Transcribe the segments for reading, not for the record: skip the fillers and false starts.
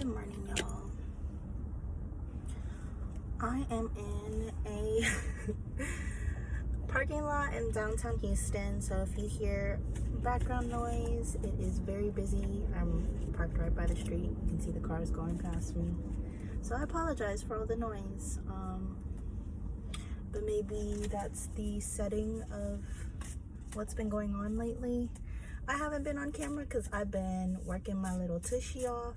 Good morning, y'all. I am in a parking lot in downtown Houston, so if you hear background noise, it is very busy. I'm parked right by the street. You can see the cars going past me, so I apologize for all the noise. But maybe that's the setting of what's been going on lately. I haven't been on camera because I've been working my little tushy off.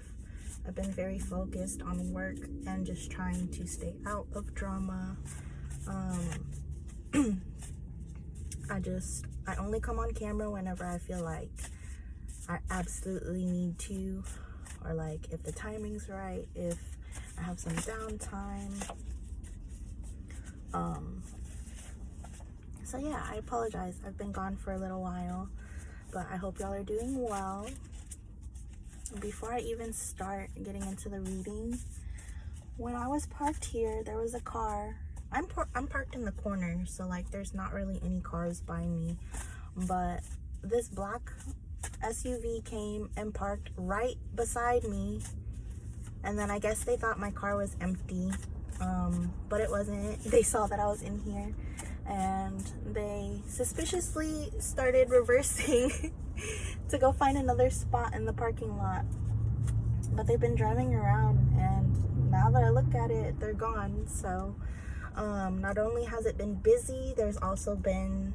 I've been very focused on work and just trying to stay out of drama. I only come on camera whenever I feel like I absolutely need to, or like if the timing's right, if I have some downtime. So yeah, I apologize. I've been gone for a little while, but I hope y'all are doing well. Before I even start getting into the reading, when I was parked here, there was a car. I'm parked in the corner, so like there's not really any cars by me, but this black SUV came and parked right beside me, and then I guess they thought my car was empty, but it wasn't. They saw that I was in here, and they suspiciously started reversing to go find another spot in the parking lot. But they've been driving around, and now that I look at it, they're gone. So not only has it been busy, there's also been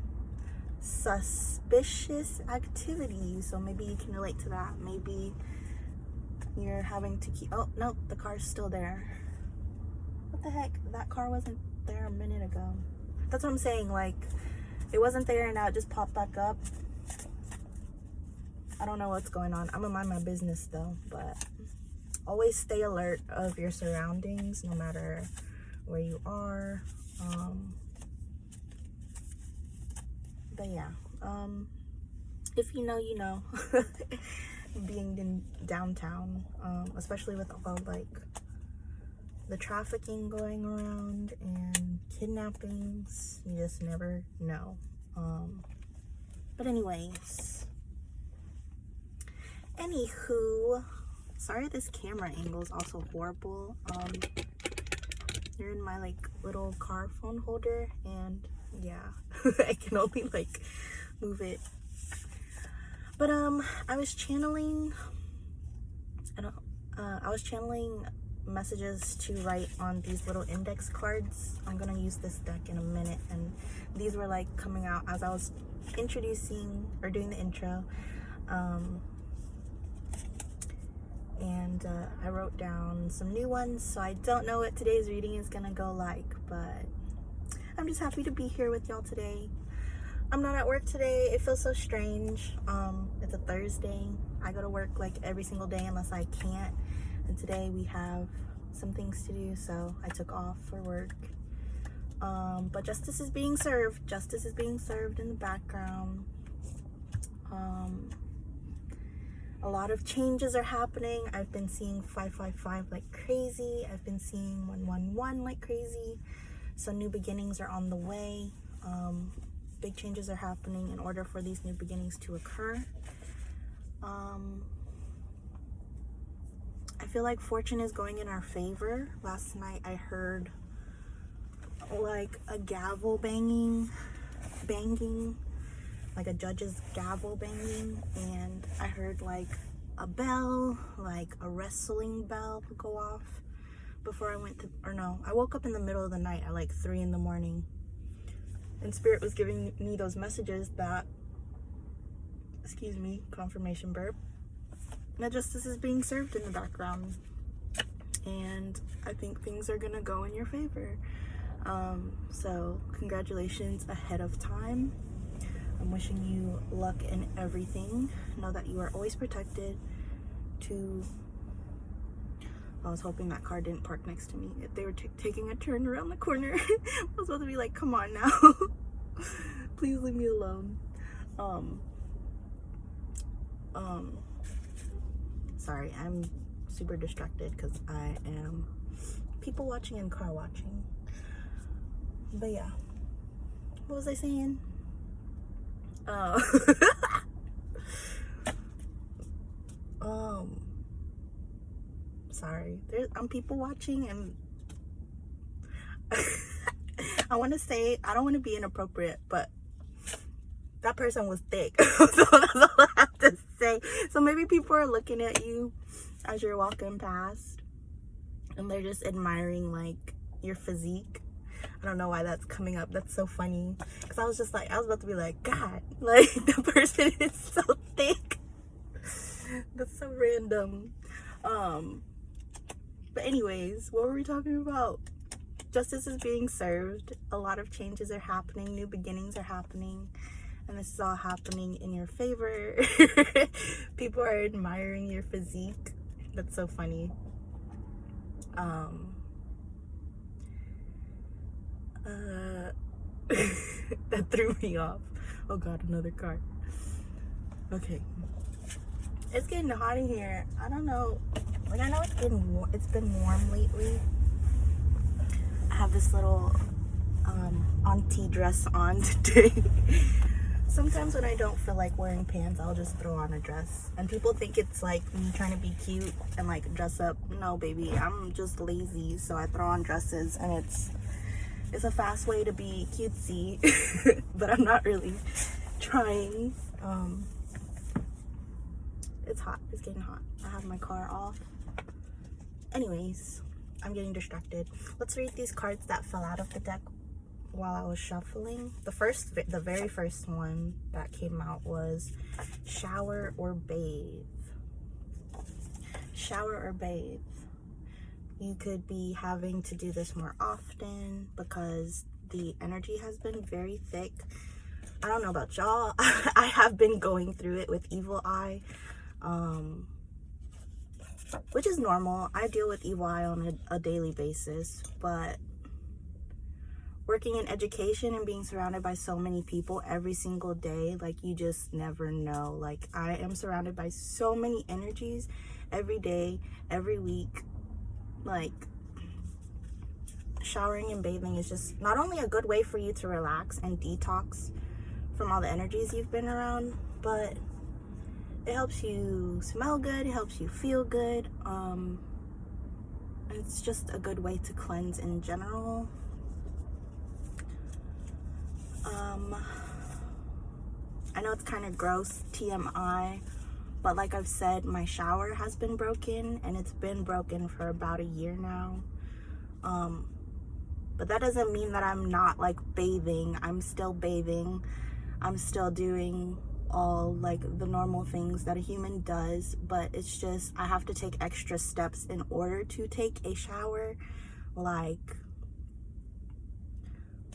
suspicious activity. So maybe you can relate to that. Maybe you're having to keep... Oh no, the car's still there. What the heck? That car wasn't there a minute ago. That's what I'm saying. Like, it wasn't there and now it just popped back up. I don't know what's going on. I'm gonna mind my business though, but always stay alert of your surroundings, no matter where you are. But yeah, if you know, you know. Being in downtown, especially with all like the trafficking going around and kidnappings, you just never know. But anyways, anywho, sorry this camera angle is also horrible. You're in my like little car phone holder, and yeah, I can only like move it. But I was channeling messages to write on these little index cards. I'm gonna use this deck in a minute, and these were like coming out as I was introducing or doing the intro. And I wrote down some new ones, so I don't know what today's reading is gonna go like, but I'm just happy to be here with y'all today. I'm not at work today. It feels so strange. It's a Thursday. I go to work like every single day unless I can't, and today we have some things to do, so I took off for work. But justice is being served. Justice is being served in the background. A lot of changes are happening. I've been seeing 555 like crazy. I've been seeing 111 like crazy. So new beginnings are on the way. Big changes are happening in order for these new beginnings to occur. I feel like fortune is going in our favor. Last night I heard like a gavel banging, like a judge's gavel banging, and I heard like a bell, like a wrestling bell go off before I went to, or no, I woke up in the middle of the night at like 3 in the morning, and Spirit was giving me those messages that, excuse me, confirmation burp, that justice is being served in the background, and I think things are gonna go in your favor. So congratulations ahead of time. I'm wishing you luck in everything. Know that you are always protected. I was hoping that car didn't park next to me. If they were taking a turn around the corner, I was about to be like, come on now. Please leave me alone. Sorry, I'm super distracted because I am people watching and car watching. But yeah, what was I saying? sorry. I'm people watching, and I want to say, I don't want to be inappropriate, but that person was thick. So that's all I have to say. So maybe people are looking at you as you're walking past, and they're just admiring like your physique. I don't know why that's coming up. That's so funny. Because I was about to be like, God, like, the person is so thick. That's so random. But anyways, what were we talking about? Justice is being served. A lot of changes are happening. New beginnings are happening. And this is all happening in your favor. People are admiring your physique. That's so funny. That threw me off. Oh God, another car. Okay. It's getting hot in here. I don't know. Like, I know it's been warm lately. I have this little auntie dress on today. Sometimes when I don't feel like wearing pants, I'll just throw on a dress. And people think it's like me trying to be cute and like dress up. No, baby, I'm just lazy, so I throw on dresses, and it's a fast way to be cutesy. But I'm not really trying. It's hot. It's getting hot. I have my car off. Anyways, I'm getting distracted. Let's read these cards that fell out of the deck while I was shuffling. The very first one that came out was shower or bathe. Shower or bathe. You could be having to do this more often because the energy has been very thick. I don't know about y'all. I have been going through it with evil eye, which is normal. I deal with evil eye on a daily basis, but working in education and being surrounded by so many people every single day, like, you just never know. Like, I am surrounded by so many energies every day, every week. Like, showering and bathing is just not only a good way for you to relax and detox from all the energies you've been around, but it helps you smell good, it helps you feel good. It's just a good way to cleanse in general. I know it's kind of gross, TMI, but like I've said, my shower has been broken, and it's been broken for about a year now. But that doesn't mean that I'm not like bathing. I'm still bathing. I'm still doing all like the normal things that a human does, but it's just I have to take extra steps in order to take a shower. Like,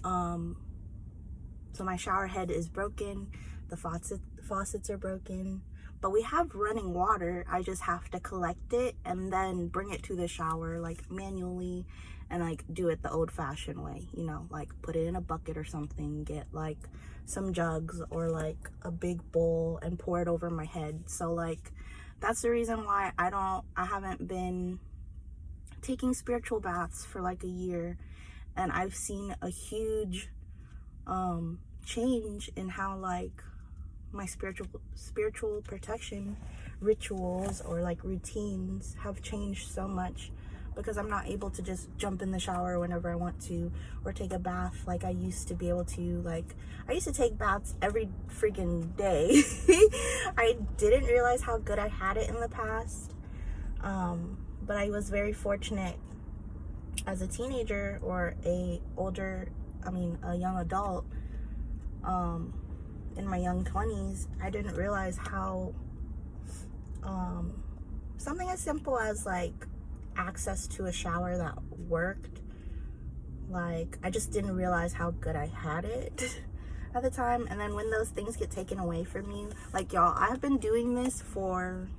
so my shower head is broken, the faucets are broken, but we have running water. I just have to collect it and then bring it to the shower, like, manually, and like do it the old-fashioned way, you know, like put it in a bucket or something, get like some jugs or like a big bowl and pour it over my head. So like that's the reason why I haven't been taking spiritual baths for like a year, and I've seen a huge change in how like my spiritual protection rituals or like routines have changed so much, because I'm not able to just jump in the shower whenever I want to or take a bath like I used to be able to. Like, I used to take baths every freaking day. I didn't realize how good I had it in the past, but I was very fortunate as a teenager or a young adult, in my young 20s. I didn't realize how something as simple as like access to a shower that worked, like, I just didn't realize how good I had it at the time. And then when those things get taken away from you, like, y'all, I've been doing this for,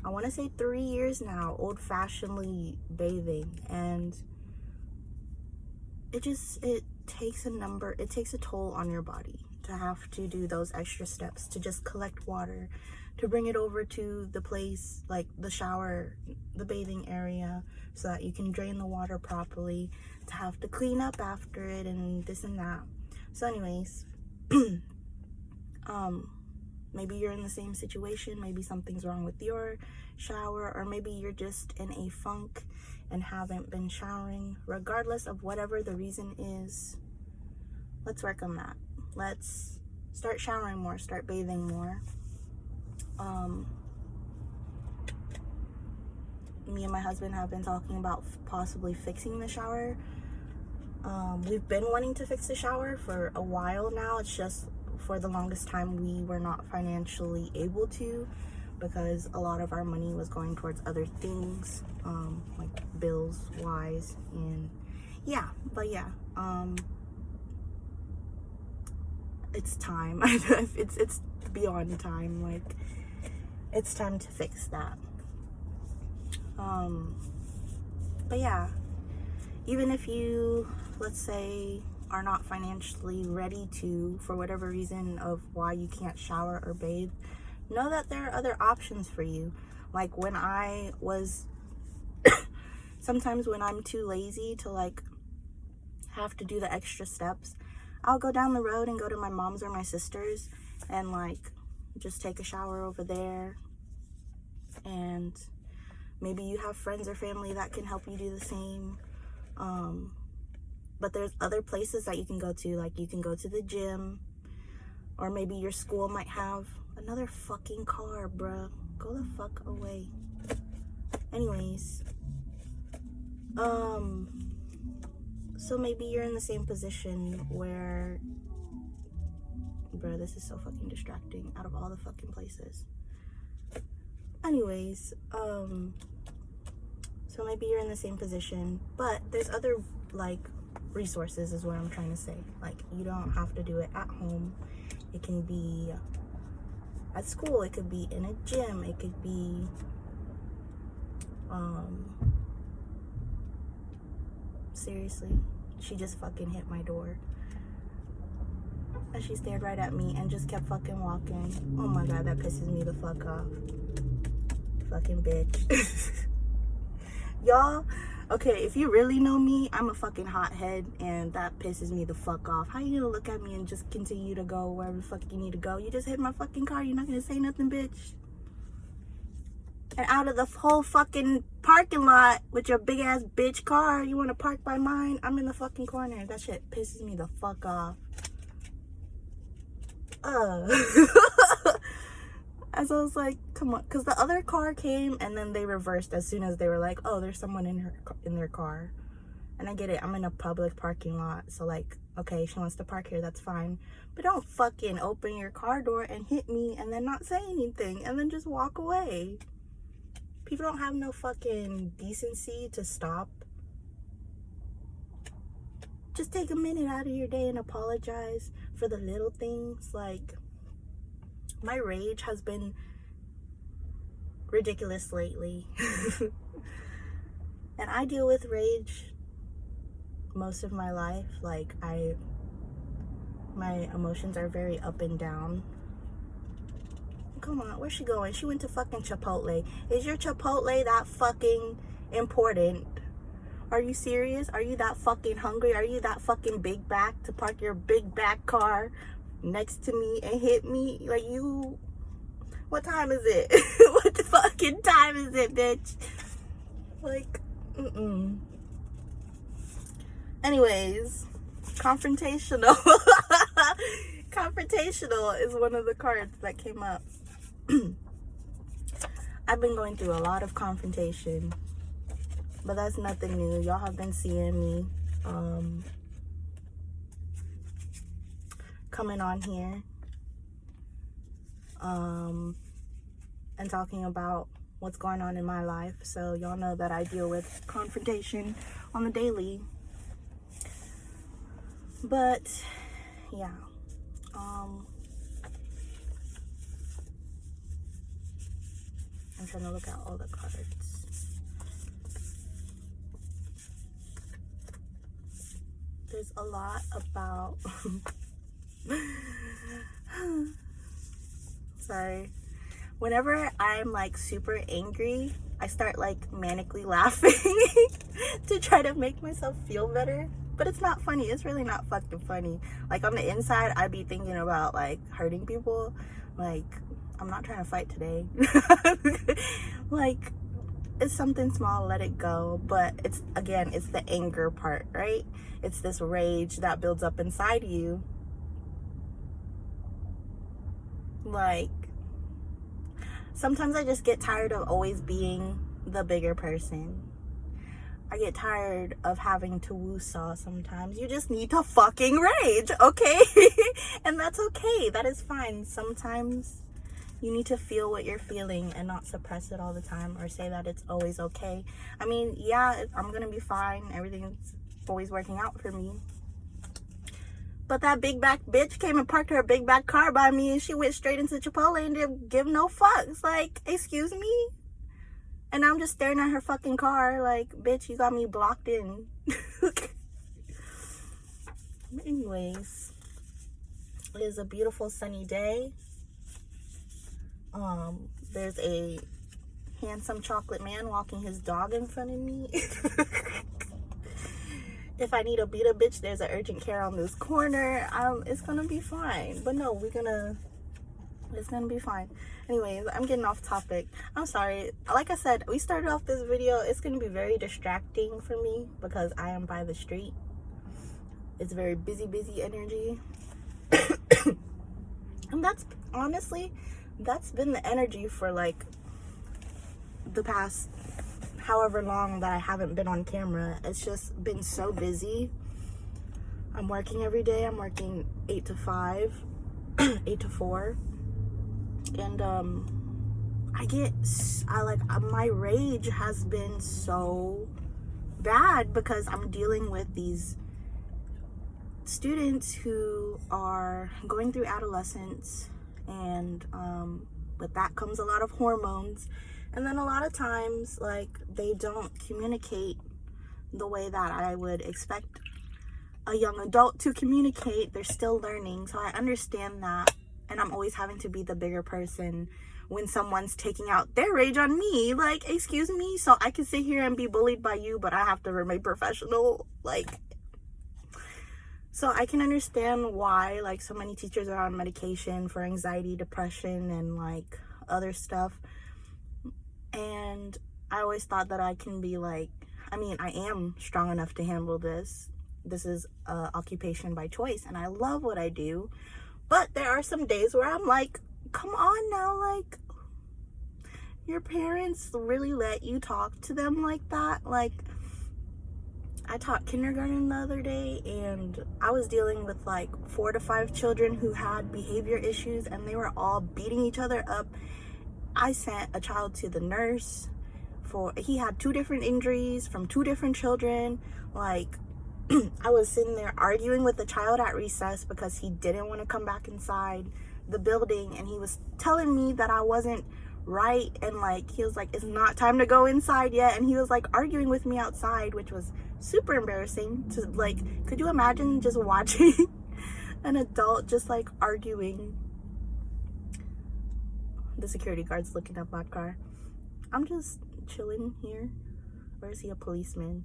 I want to say 3 years now, old-fashionedly bathing, and it takes a toll on your body to have to do those extra steps, to just collect water, to bring it over to the place, like the shower, the bathing area, so that you can drain the water properly, to have to clean up after it and this and that. So anyways, maybe you're in the same situation. Maybe something's wrong with your shower, or maybe you're just in a funk and haven't been showering. Regardless of whatever the reason is, let's work on that. Let's start showering more, start bathing more. Me and my husband have been talking about possibly fixing the shower. We've been wanting to fix the shower for a while now. It's just for the longest time we were not financially able to, because a lot of our money was going towards other things, like bills wise, and yeah, but yeah, it's time. it's beyond time. Like, it's time to fix that. But yeah, even if you, let's say, are not financially ready to, for whatever reason of why you can't shower or bathe, know that there are other options for you. Like, when I was sometimes when I'm too lazy to like have to do the extra steps, I'll go down the road and go to my mom's or my sister's and like just take a shower over there. And maybe you have friends or family that can help you do the same. But there's other places that you can go to. Like, you can go to the gym, or maybe your school might have another fucking car, bruh. Go the fuck away. Anyways, so maybe you're in the same position where, bruh, this is so fucking distracting out of all the fucking places. Anyways, so maybe you're in the same position, but there's other, like, resources is what I'm trying to say. Like, you don't have to do it at home. It can be at school. It could be in a gym. It could be, seriously, she just fucking hit my door. And she stared right at me and just kept fucking walking. Oh my God, that pisses me the fuck off. Fucking bitch. Y'all, okay, if you really know me, I'm a fucking hothead, and that pisses me the fuck off. How you gonna look at me and just continue to go wherever the fuck you need to go? You just hit my fucking car, you're not gonna say nothing, bitch? And out of the whole fucking parking lot with your big ass bitch car, you wanna park by mine? I'm in the fucking corner. That shit pisses me the fuck off. As I was like, come on, because the other car came and then they reversed as soon as they were like, oh, there's someone in their car. And I get it, I'm in a public parking lot, so like, okay, she wants to park here, that's fine. But don't fucking open your car door and hit me and then not say anything and then just walk away. People don't have no fucking decency to stop. Just take a minute out of your day and apologize for the little things. Like, my rage has been ridiculous lately. And I deal with rage most of my life. Like, my emotions are very up and down. Come on, where's she going? She went to fucking Chipotle. Is your Chipotle that fucking important? Are you serious? Are you that fucking hungry? Are you that fucking big back to park your big back car next to me and hit me? Like, you, what time is it? What the fucking time is it, bitch? Like, Anyways, confrontational. Confrontational is one of the cards that came up. I've been going through a lot of confrontation, but that's nothing new. Y'all have been seeing me coming on here and talking about what's going on in my life. So y'all know that I deal with confrontation on the daily. But yeah, I'm trying to look at all the cards. There's a lot about sorry, whenever I'm like super angry, I start like manically laughing to try to make myself feel better. But it's not funny. It's really not fucking funny. Like, on the inside, I'd be thinking about like hurting people, Like, I'm not trying to fight today. Like, it's something small, let it go. But it's, again, it's the anger part, right? It's this rage that builds up inside you. Like, sometimes I just get tired of always being the bigger person. I get tired of having to woo-saw sometimes. You just need to fucking rage, okay? And that's okay. That is fine. Sometimes you need to feel what you're feeling and not suppress it all the time or say that it's always okay. I mean, yeah, I'm gonna be fine. Everything's always working out for me. But that big back bitch came and parked her big back car by me, and she went straight into Chipotle and didn't give no fucks. Like, excuse me? And I'm just staring at her fucking car like, bitch, you got me blocked in. Anyways, it is a beautiful sunny day. There's a handsome chocolate man walking his dog in front of me. If I need to beat a bitch, there's an urgent care on this corner. It's gonna be fine. But no, it's gonna be fine. Anyways, I'm getting off topic. I'm sorry. Like I said, we started off this video. It's gonna be very distracting for me because I am by the street. It's very busy energy. And that's honestly, that's been the energy for like the past however long that I haven't been on camera. It's just been so busy. I'm working every day. I'm working 8 to 5, 8 to 4. And my rage has been so bad because I'm dealing with these students who are going through adolescence, and with that comes a lot of hormones. And then a lot of times, like, they don't communicate the way that I would expect a young adult to communicate. They're still learning, so I understand that. And I'm always having to be the bigger person when someone's taking out their rage on me. Like, excuse me? So I can sit here and be bullied by you, but I have to remain professional. Like, so I can understand why, like, so many teachers are on medication for anxiety, depression, and, like, other stuff. And I always thought that I can be like, I mean, I am strong enough to handle this. This is occupation by choice, and I love what I do. But there are some days where I'm like, come on now, like, your parents really let you talk to them like that? Like, I taught kindergarten the other day, and I was dealing with like 4 to 5 children who had behavior issues, and they were all beating each other up. I sent a child to the nurse he had 2 different injuries from 2 different children. Like, I was sitting there arguing with the child at recess because he didn't want to come back inside the building, and he was telling me that I wasn't right, and like, he was like, it's not time to go inside yet, and he was like arguing with me outside, which was super embarrassing to, like, could you imagine just watching an adult just like arguing? The security guard's looking at my car. I'm just chilling here. Or is he a policeman?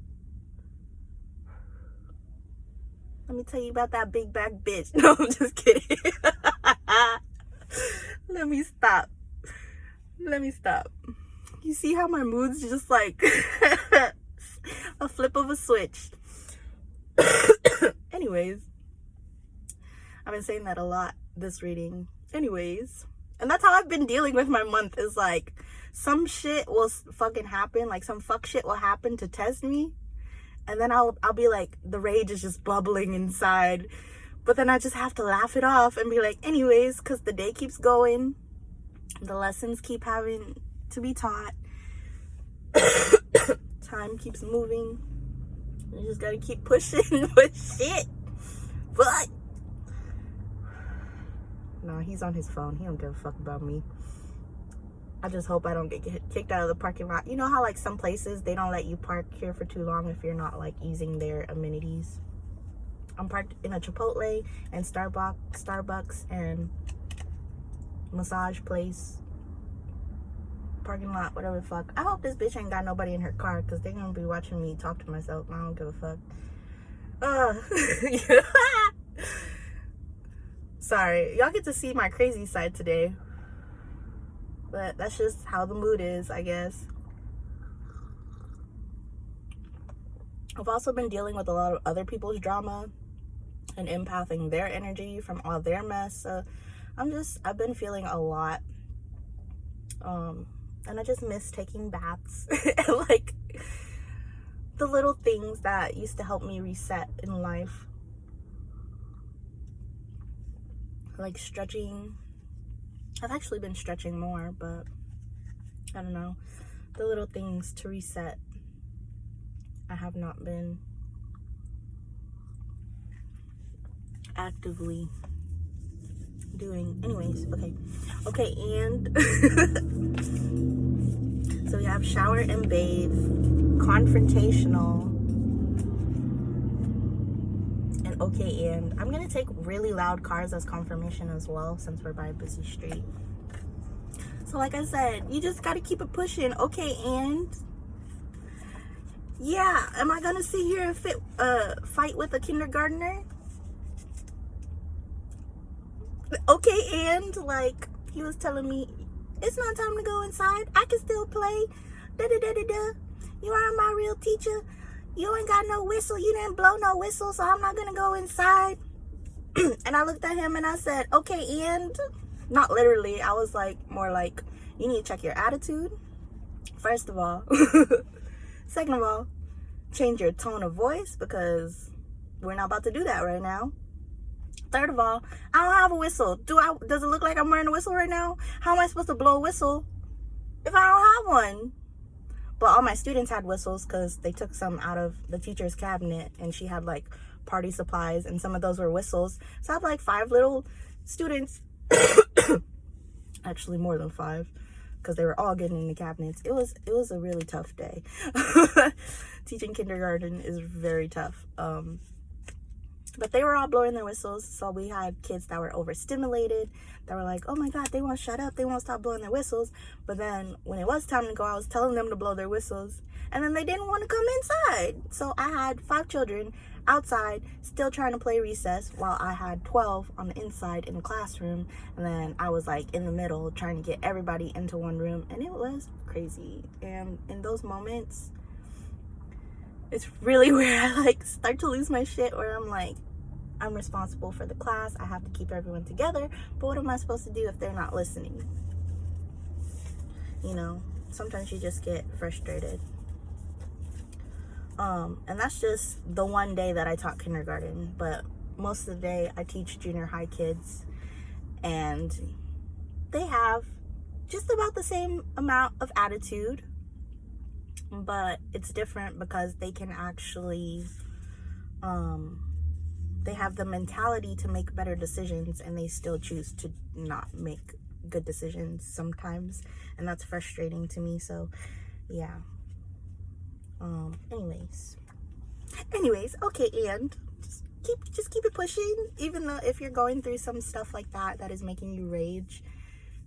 Let me tell you about that big back bitch. No, I'm just kidding. Let me stop. You see how my mood's just like a flip of a switch. Anyways, I've been saying that a lot this reading. Anyways, and that's how I've been dealing with my month, is like, some shit will fucking happen, like some fuck shit will happen to test me, and then I'll be like, the rage is just bubbling inside, but then I just have to laugh it off and be like, anyways, because the day keeps going, the lessons keep having to be taught, time keeps moving, you just gotta keep pushing with shit. But no, he's on his phone. He don't give a fuck about me. I just hope I don't get kicked out of the parking lot. You know how like some places, they don't let you park here for too long if you're not like using their amenities. I'm parked in a Chipotle and Starbucks and massage place, parking lot, whatever the fuck. I hope this bitch ain't got nobody in her car, because they're gonna be watching me talk to myself. I don't give a fuck. Sorry, y'all get to see my crazy side today, but that's just how the mood is, I guess. I've also been dealing with a lot of other people's drama and empathing their energy from all their mess. So I've been feeling a lot. And I just miss taking baths and like the little things that used to help me reset in life. Like stretching. I've actually been stretching more, but I don't know. The little things to reset, I have not been actively doing. Anyways, okay, and so we have shower and bathe, confrontational, and okay, and I'm gonna take really loud cars as confirmation as well, since we're by a busy street. So like I said, you just gotta keep it pushing. Okay, and yeah, am I gonna sit here and fight with a kindergartner? Okay, and like he was telling me, it's not time to go inside. I can still play. Da da da da da. You aren't my real teacher. You ain't got no whistle. You didn't blow no whistle, so I'm not gonna go inside. And I looked at him and I said, okay, and not literally. I was like, more like, you need to check your attitude, first of all. Second of all, change your tone of voice, because we're not about to do that right now. Third of all, I don't have a whistle. Does it look like I'm wearing a whistle right now? How am I supposed to blow a whistle if I don't have one? But all my students had whistles because they took some out of the teacher's cabinet, and she had like party supplies, and some of those were whistles. So I have like 5 little students. Actually more than 5, because they were all getting in the cabinets. It was a really tough day. Teaching kindergarten is very tough. But they were all blowing their whistles. So we had kids that were overstimulated, that were like, oh my God, they won't shut up. They won't stop blowing their whistles. But then when it was time to go, I was telling them to blow their whistles. And then they didn't want to come inside. So I had 5 children outside still trying to play recess, while I had 12 on the inside in the classroom. And then I was like in the middle trying to get everybody into one room. And it was crazy. And in those moments, it's really where I like start to lose my shit, where I'm like, I'm responsible for the class. I have to keep everyone together. But what am I supposed to do if they're not listening? You know, sometimes you just get frustrated. And that's just the one day that I taught kindergarten. But most of the day I teach junior high kids, and they have just about the same amount of attitude, but it's different because they can actually, they have the mentality to make better decisions, and they still choose to not make good decisions sometimes, and that's frustrating to me. So yeah. Anyways, okay, and just keep it pushing. Even though if you're going through some stuff like that is making you rage,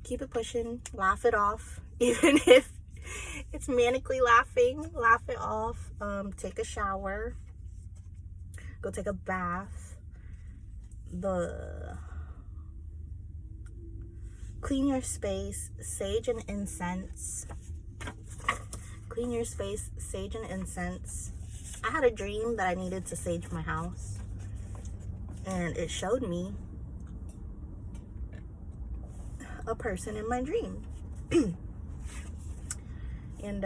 keep it pushing, laugh it off. Even if it's manically laughing, laugh it off. Take a shower, go take a bath, clean your space, sage and incense. Clean your space, sage and incense. I had a dream that I needed to sage my house, and it showed me a person in my dream. And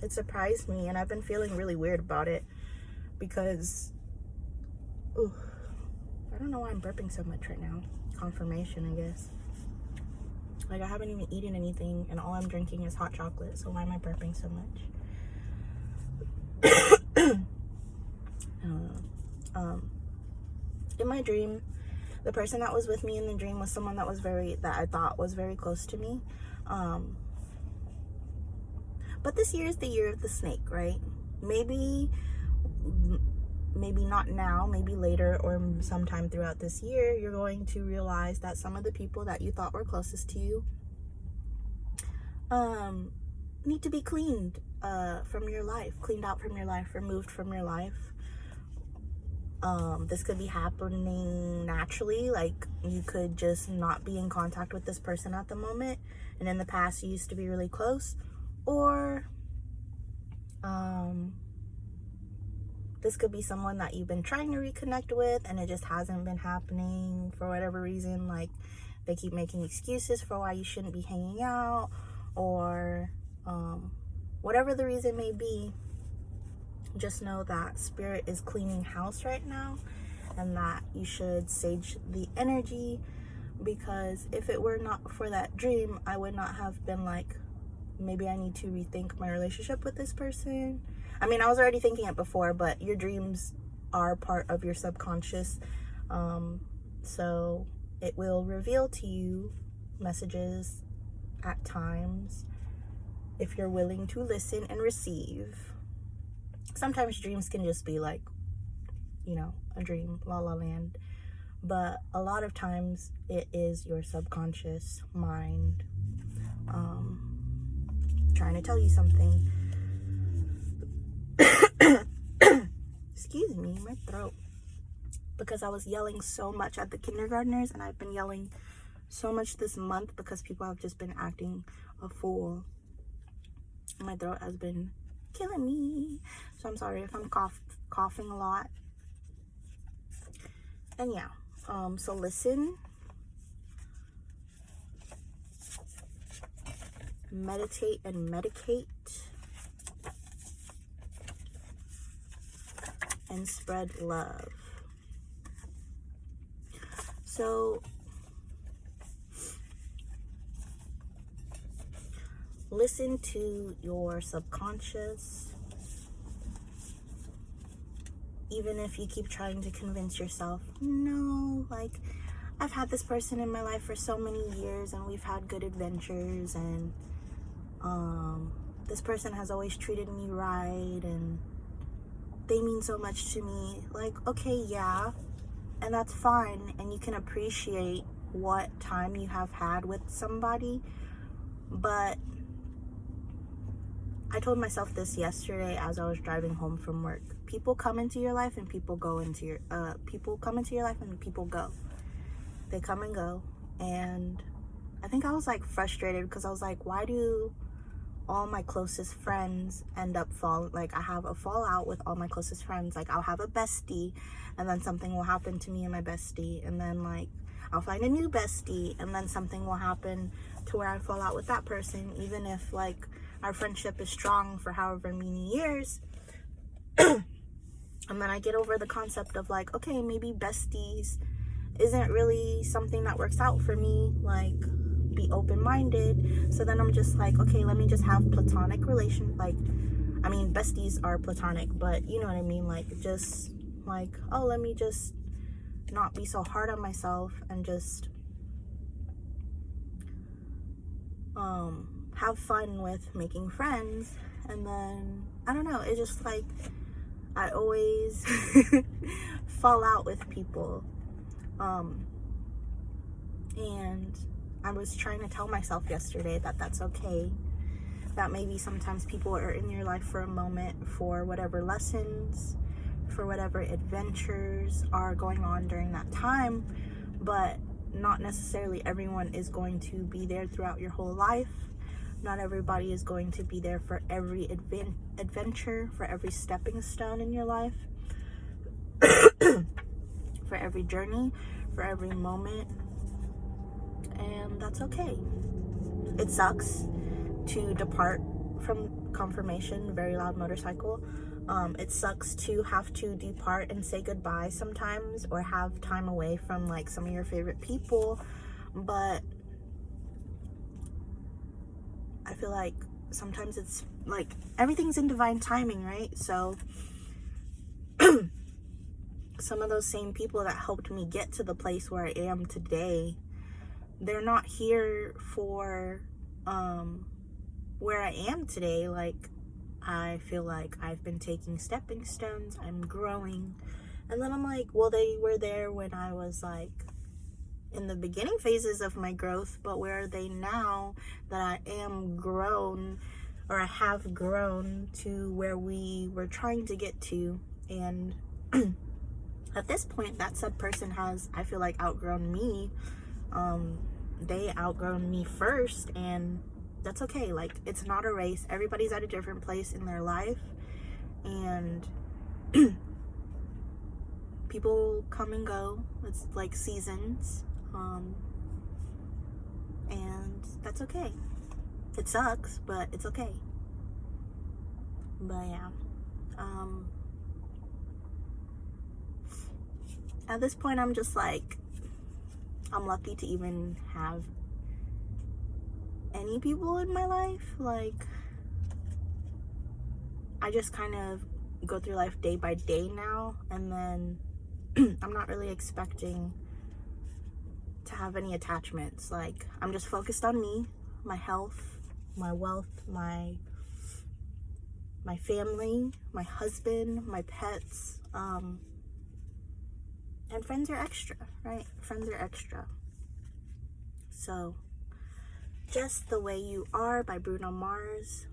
it surprised me, and I've been feeling really weird about it, because I don't know why I'm burping so much right now. Confirmation, I guess. Like, I haven't even eaten anything, and all I'm drinking is hot chocolate, so why am I burping so much? I don't know. In my dream, the person that was with me in the dream was someone that I thought was very close to me. But this year is the year of the snake, right? Maybe not now, maybe later, or sometime throughout this year, you're going to realize that some of the people that you thought were closest to you need to be cleaned from your life, cleaned out from your life, removed from your life. This could be happening naturally, like you could just not be in contact with this person at the moment, and in the past you used to be really close. Or this could be someone that you've been trying to reconnect with and it just hasn't been happening for whatever reason. Like they keep making excuses for why you shouldn't be hanging out, or whatever the reason may be. Just know that spirit is cleaning house right now, and that you should sage the energy, because if it were not for that dream, I would not have been like, maybe I need to rethink my relationship with this person. I mean, I was already thinking it before, but your dreams are part of your subconscious. So it will reveal to you messages at times if you're willing to listen and receive. Sometimes dreams can just be like, you know, a dream, la la land. But a lot of times it is your subconscious mind trying to tell you something. Excuse me, my throat. Because I was yelling so much at the kindergartners, and I've been yelling so much this month because people have just been acting a fool. My throat has been killing me. So I'm sorry if I'm coughing a lot. And yeah, so listen, meditate and medicate, and spread love. So listen to your subconscious. Even if you keep trying to convince yourself, no, like, I've had this person in my life for so many years and we've had good adventures, and this person has always treated me right and they mean so much to me. Like, okay, yeah, and that's fine, and you can appreciate what time you have had with somebody, but I told myself this yesterday as I was driving home from work. People come into your life and people go into your people come into your life and people go. They come and go. And I think I was like frustrated because I was like, why do all my closest friends end up I have a fallout with all my closest friends. Like, I'll have a bestie and then something will happen to me and my bestie, and then like I'll find a new bestie and then something will happen to where I fall out with that person, even if like our friendship is strong for however many years. And then I get over the concept of like, okay, maybe besties isn't really something that works out for me. Like, be open-minded. So then I'm just like, okay, let me just have platonic relations. Like, I mean, besties are platonic, but you know what I mean? Like, just like, oh, let me just not be so hard on myself and just have fun with making friends. And then I don't know, it's just like I always fall out with people, and I was trying to tell myself yesterday that that's okay, that maybe sometimes people are in your life for a moment for whatever lessons, for whatever adventures are going on during that time, but not necessarily everyone is going to be there throughout your whole life. Not everybody is going to be there for every adventure, for every stepping stone in your life, for every journey, for every moment, and that's okay. It sucks to depart from confirmation, very loud motorcycle. It sucks to have to depart and say goodbye sometimes, or have time away from like some of your favorite people, but I feel like sometimes it's like everything's in divine timing, right? So some of those same people that helped me get to the place where I am today, they're not here for where I am today. Like, I feel like I've been taking stepping stones, I'm growing, and then I'm like, well, they were there when I was like in the beginning phases of my growth, but where are they now that I am grown, or I have grown to where we were trying to get to? And at this point, that said person has, I feel like, outgrown me. They outgrown me first, and that's okay. Like, it's not a race. Everybody's at a different place in their life, and people come and go. It's like seasons, and that's okay. It sucks, but it's okay. But yeah, at this point, I'm just like, I'm lucky to even have any people in my life. Like, I just kind of go through life day by day now, and then I'm not really expecting to have any attachments. Like, I'm just focused on me, my health, my wealth, my family, my husband, my pets, and friends are extra, right? Friends are extra. So, Just the Way You Are by Bruno Mars.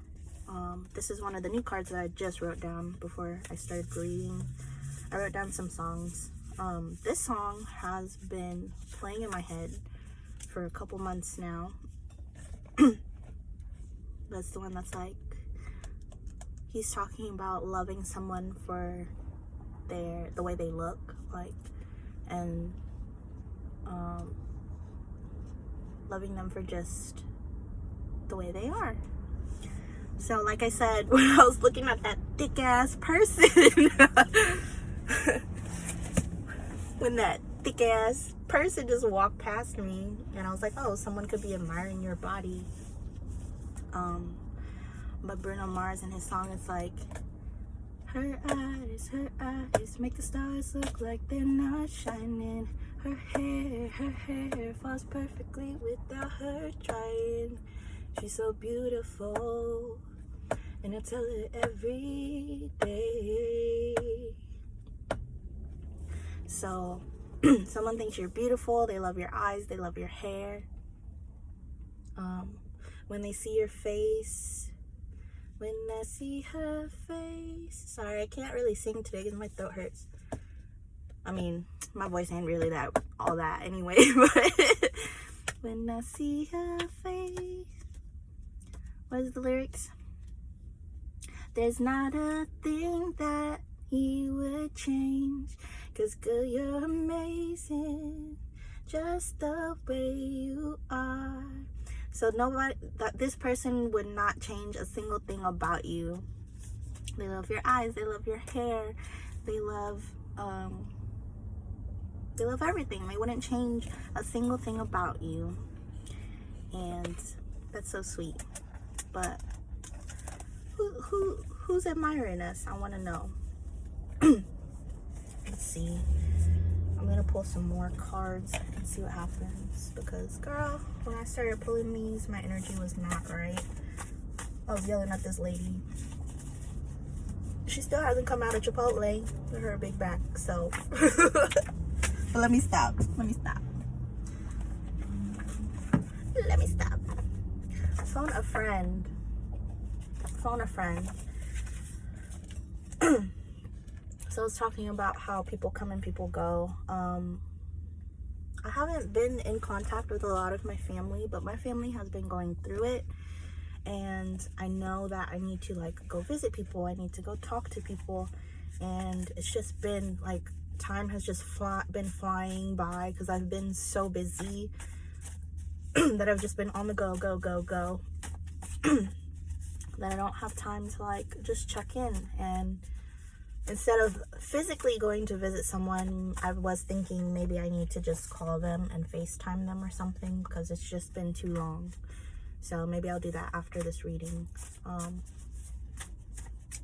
This is one of the new cards that I just wrote down before I started reading. I wrote down some songs. This song has been playing in my head for a couple months now. That's the one that's like, he's talking about loving someone for the way they look, like, and loving them for just the way they are. So, like I said, when I was looking at that thick ass person, when that thick ass person just walked past me, and I was like, oh, someone could be admiring your body. But Bruno Mars in his song, it's like, her eyes make the stars look like they're not shining. Her hair falls perfectly without her trying. She's so beautiful, and I tell her every day. So, someone thinks you're beautiful, they love your eyes, they love your hair. When they see your face, when I see her face. Sorry, I can't really sing today because my throat hurts. I mean, my voice ain't really all that anyway, but when I see her face. What is the lyrics? There's not a thing that he would change, 'cause girl, you're amazing, just the way you are. So this person would not change a single thing about you. They love your eyes, they love your hair, they love everything. They wouldn't change a single thing about you. And that's so sweet. But who's admiring us? I want to know. Let's see. I'm gonna pull some more cards and see what happens, because girl, when I started pulling these, my energy was not right. I was yelling at this lady. She still hasn't come out of Chipotle with her big back, so but let me stop. Phone a friend. So I was talking about how people come and people go. I haven't been in contact with a lot of my family, but my family has been going through it, and I know that I need to like go visit people. I need to go talk to people, and it's just been like time has just been flying by because I've been so busy that I've just been on the go that I don't have time to like just check in. And instead of physically going to visit someone, I was thinking maybe I need to just call them and FaceTime them or something, because it's just been too long. So maybe I'll do that after this reading. And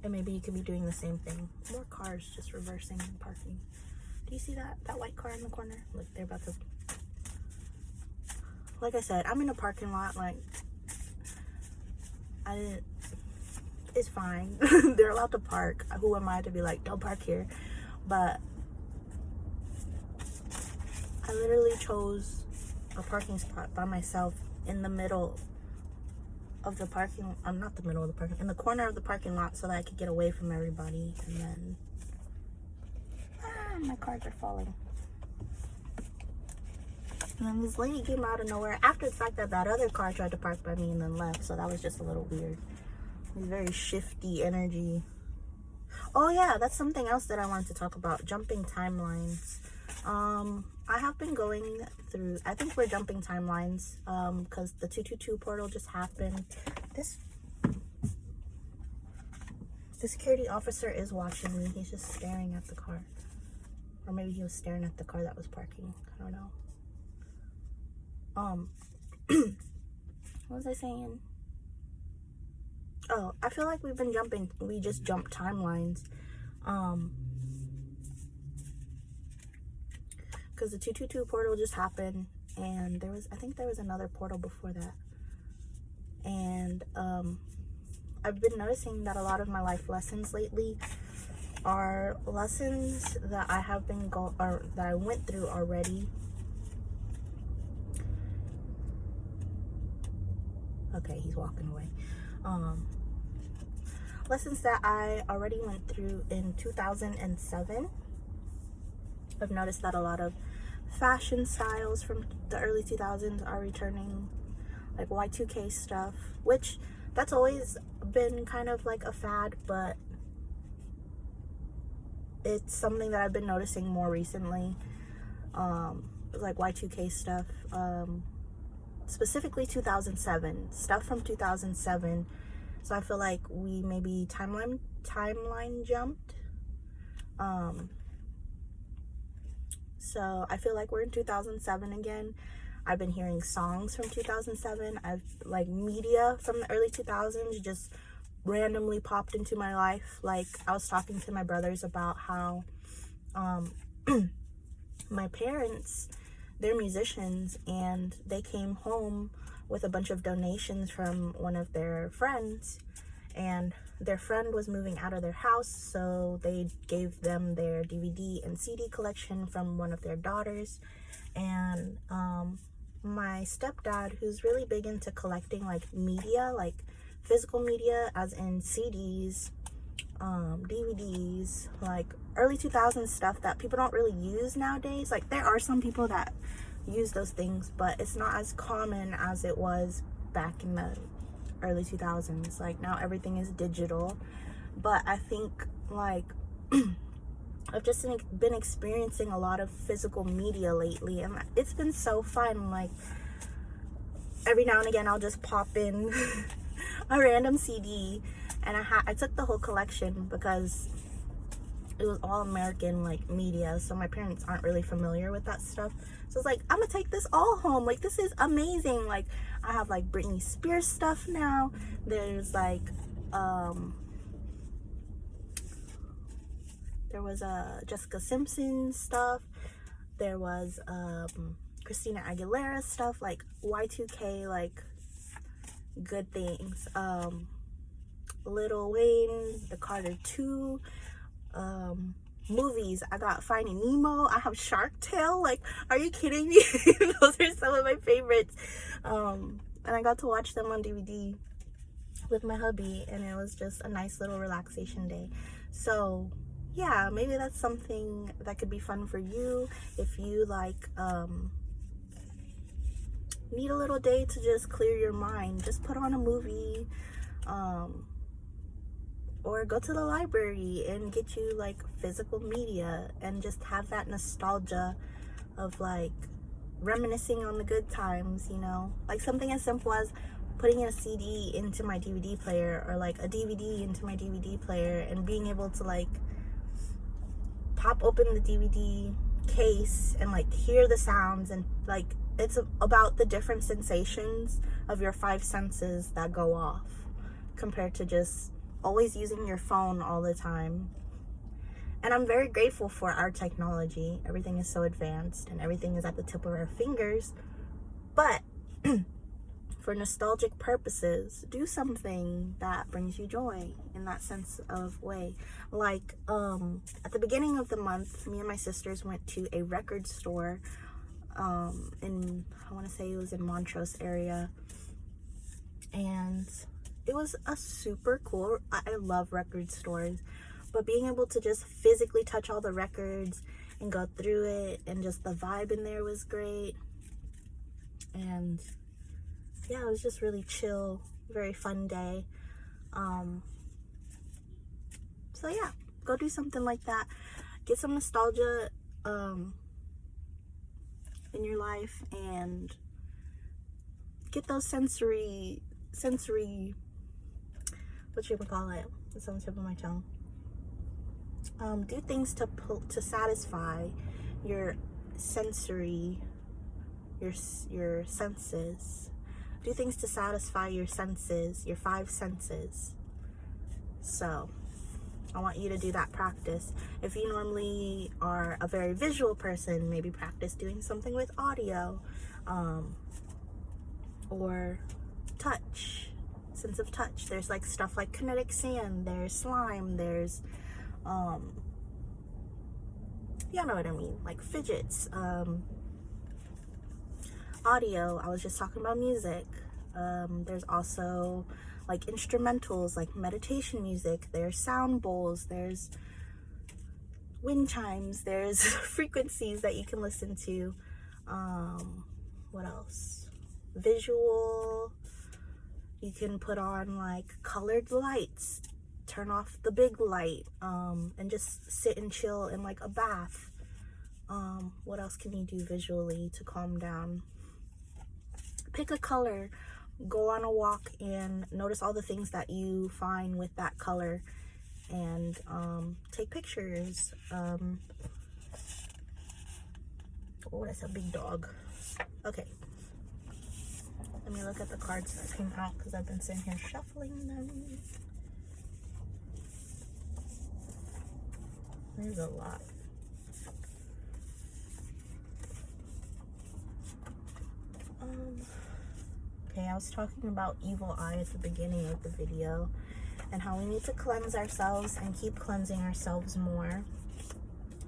maybe you could be doing the same thing. More cars just reversing and parking. Do you see that white car in the corner? Look, they're about to... Like I said, I'm in a parking lot. Like, it's fine. They're allowed to park. Who am I to be like, don't park here? But I literally chose a parking spot by myself in the middle of the parking, not the middle of the parking, in the corner of the parking lot, so that I could get away from everybody. And then Man, my cards are falling. And then this lady came out of nowhere after the fact that that other car tried to park by me and then left. So that was just a little weird. It was very shifty energy. Oh yeah, that's something else that I wanted to talk about. Jumping timelines. I have been going through, I think we're jumping timelines because the 222 portal just happened. The security officer is watching me. He's just staring at the car. Or maybe he was staring at the car that was parking. I don't know. What was I saying? Oh, I feel like we just jumped timelines. Because the 222 portal just happened, and I think there was another portal before that. And I've been noticing that a lot of my life lessons lately are lessons that I have been that I went through already. Okay, he's walking away. Lessons that I already went through in 2007. I've noticed that a lot of fashion styles from the early 2000s are returning, like Y2K stuff, which that's always been kind of like a fad, but it's something that I've been noticing more recently, like Y2K stuff, specifically 2007, stuff from 2007. So I feel like we maybe timeline jumped. So I feel like we're in 2007 again. I've been hearing songs from 2007. I've like media from the early 2000s just randomly popped into my life. Like I was talking to my brothers about how my parents, they're musicians, and they came home with a bunch of donations from one of their friends, and their friend was moving out of their house, so they gave them their DVD and CD collection from one of their daughters. And my stepdad, who's really big into collecting like media, like physical media as in CDs, DVDs, like early 2000s stuff that people don't really use nowadays. Like there are some people that use those things, but it's not as common as it was back in the early 2000s. Like now everything is digital, but I think like I've just been experiencing a lot of physical media lately, and it's been so fun. Like every now and again I'll just pop in a random CD, and I took the whole collection because it was all American like media, so my parents aren't really familiar with that stuff. So it's like, I'm gonna take this all home. Like this is amazing. Like I have like Britney Spears stuff now. There's like there was Jessica Simpson stuff. There was Christina Aguilera stuff, like Y2K, like good things. Lil Wayne, the Carter 2, movies. I got Finding Nemo. I have Shark Tale. Like, are you kidding me? Those are some of my favorites. And I got to watch them on DVD with my hubby, and it was just a nice little relaxation day. So yeah, maybe that's something that could be fun for you if you like need a little day to just clear your mind. Just put on a movie, or go to the library and get you like physical media and just have that nostalgia of like reminiscing on the good times, you know, like something as simple as putting a CD into my DVD player, or like a DVD into my DVD player, and being able to like pop open the DVD case and like hear the sounds, and like it's about the different sensations of your five senses that go off compared to just always using your phone all the time. And I'm very grateful for our technology. Everything is so advanced and everything is at the tip of our fingers. But for nostalgic purposes, do something that brings you joy in that sense of way. Like at the beginning of the month, me and my sisters went to a record store in, I want to say it was in Montrose area, and it was a super cool, I love record stores, but being able to just physically touch all the records and go through it, and just the vibe in there was great. And yeah, it was just really chill, very fun day. So yeah, go do something like that. Get some nostalgia in your life, and get those sensory, what you would call it? It's on the tip of my tongue. Do things to satisfy your sensory, your senses. Do things to satisfy your senses, your 5 senses. So I want you to do that practice. If you normally are a very visual person, maybe practice doing something with audio, or touch, sense of touch. There's like stuff like kinetic sand, there's slime, there's you know what I mean, like fidgets. Audio, I was just talking about music. There's also like instrumentals, like meditation music, there's sound bowls, there's wind chimes, there's frequencies that you can listen to. What else? Visual, you can put on like colored lights, turn off the big light, and just sit and chill in like a bath. What else can you do visually to calm down? Pick a color, go on a walk, and notice all the things that you find with that color, and take pictures. Oh, that's a big dog. Okay, let me look at the cards that came out, because I've been sitting here shuffling them. There's a lot. Okay, I was talking about evil eye at the beginning of the video, and how we need to cleanse ourselves and keep cleansing ourselves more.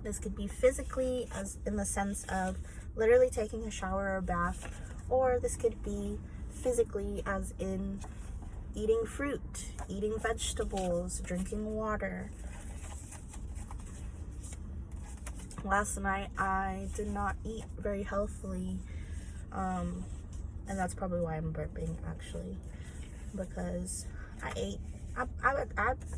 This could be physically, as in the sense of literally taking a shower or bath, or this could be physically as in eating fruit, eating vegetables, drinking water. Last night I did not eat very healthily, and that's probably why I'm burping, actually, because I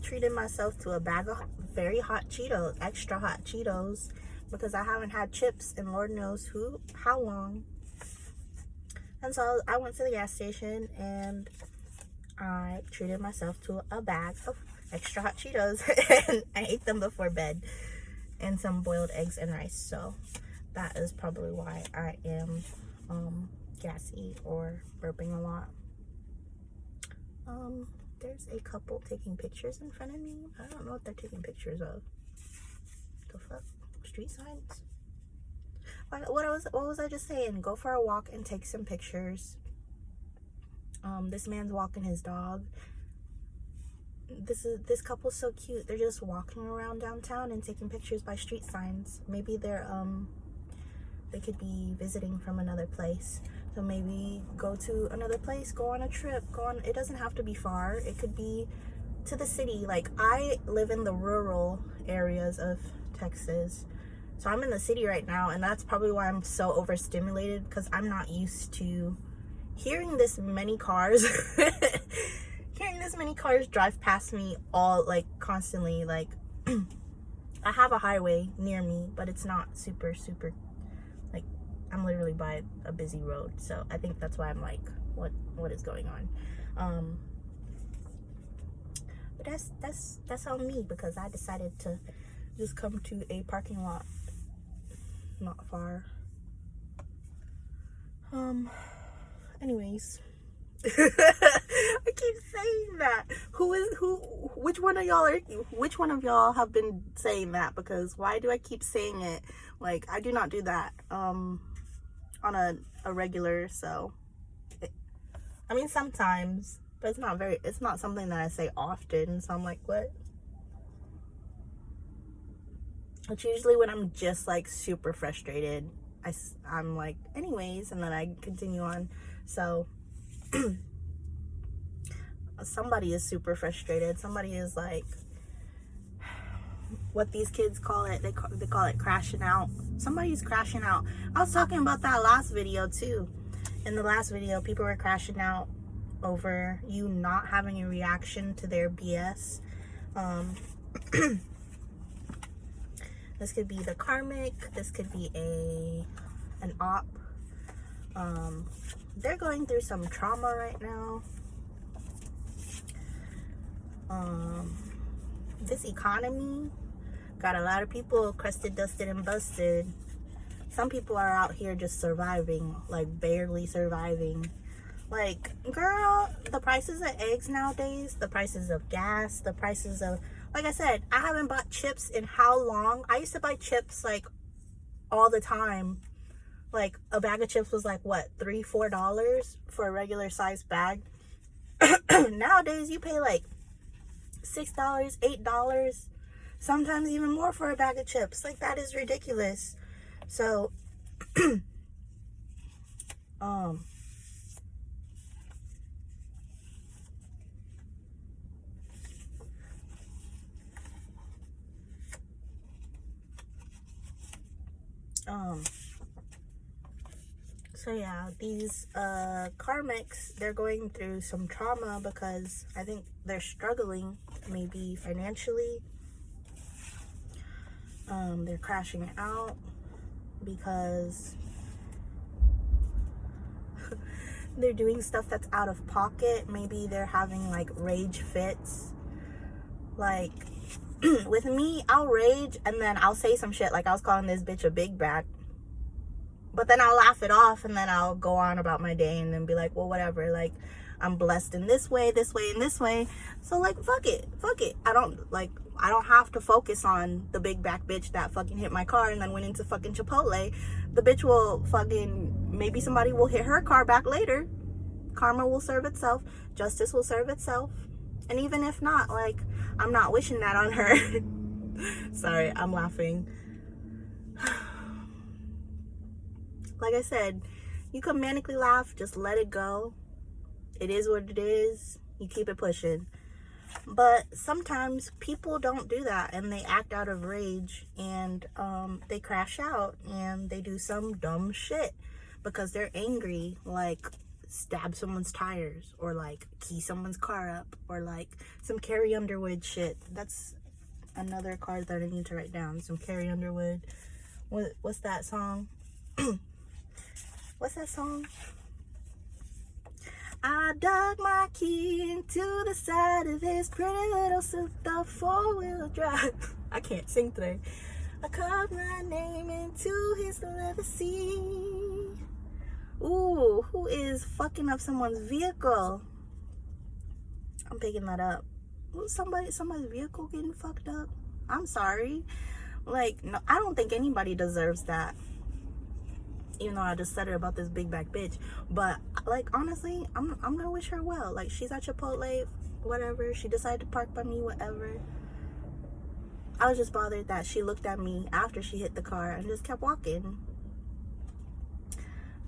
treated myself to a bag of very hot Cheetos, extra hot Cheetos, because I haven't had chips in Lord knows how long. And so I went to the gas station and I treated myself to a bag of extra hot Cheetos and I ate them before bed, and some boiled eggs and rice. So that is probably why I am gassy or burping a lot. There's a couple taking pictures in front of me. I don't know what they're taking pictures of. The fuck? Street signs? What was I just saying? Go for a walk and take some pictures. This man's walking his dog. This couple's so cute. They're just walking around downtown and taking pictures by street signs. Maybe they could be visiting from another place. So maybe go to another place, go on a trip, it doesn't have to be far. It could be to the city. Like, I live in the rural areas of Texas. So I'm in the city right now, and that's probably why I'm so overstimulated, because I'm not used to hearing this many cars. Hearing this many cars drive past me all, like, constantly. Like, I have a highway near me, but it's not super, like, I'm literally by a busy road. So I think that's why I'm like, what is going on? But that's on me, because I decided to just come to a parking lot not far. Anyways. I keep saying that. Which one of y'all have been saying that? Because why do I keep saying it? Like, I do not do that on a regular. So I mean, sometimes, but it's not something that I say often. So I'm like, what? It's usually when I'm just like super frustrated. I'm like, anyways, and then I continue on. So somebody is super frustrated. Somebody is like, what these kids call it. They call it crashing out. Somebody's crashing out. I was talking about that last video too. In the last video, people were crashing out over you not having a reaction to their BS. This could be the karmic. This could be an op. They're going through some trauma right now. This economy got a lot of people crusted, dusted, and busted. Some people are out here just surviving, like barely surviving. Like, girl, the prices of eggs nowadays, the prices of gas, the prices of, like I said, I haven't bought chips in how long? I used to buy chips like all the time. Like a bag of chips was like what, $3-4 for a regular sized bag. Nowadays you pay like $6, $8, sometimes even more for a bag of chips. Like, that is ridiculous. So so yeah, these karmics, they're going through some trauma because I think they're struggling, maybe financially. They're crashing out because they're doing stuff that's out of pocket. Maybe they're having like rage fits. Like, with me, I'll rage and then I'll say some shit like I was calling this bitch a big brat. But then I'll laugh it off and then I'll go on about my day and then be like, well, whatever. Like, I'm blessed in this way, and this way. So, like, fuck it. I don't have to focus on the big back bitch that fucking hit my car and then went into fucking Chipotle. The bitch will fucking, maybe somebody will hit her car back later. Karma will serve itself. Justice will serve itself. And even if not, like, I'm not wishing that on her. Sorry, I'm laughing. Like I said, you can manically laugh, just let it go. It is what it is. You keep it pushing. But sometimes people don't do that and they act out of rage and they crash out and they do some dumb shit because they're angry, like stab someone's tires or like key someone's car up or like some Carrie Underwood shit. That's another card that I need to write down. Some Carrie Underwood. What's that song? What's that song? I dug my key into the side of his pretty little souped up four-wheel drive. I can't sing today. I carved my name into his leather seat. Ooh, who is fucking up someone's vehicle? I'm picking that up. Ooh, somebody's vehicle getting fucked up. I'm sorry. Like, no, I don't think anybody deserves that. Even though I just said it about this big back bitch. But, like, honestly, I'm gonna wish her well. Like, she's at Chipotle, whatever. She decided to park by me, whatever. I was just bothered that she looked at me after she hit the car and just kept walking.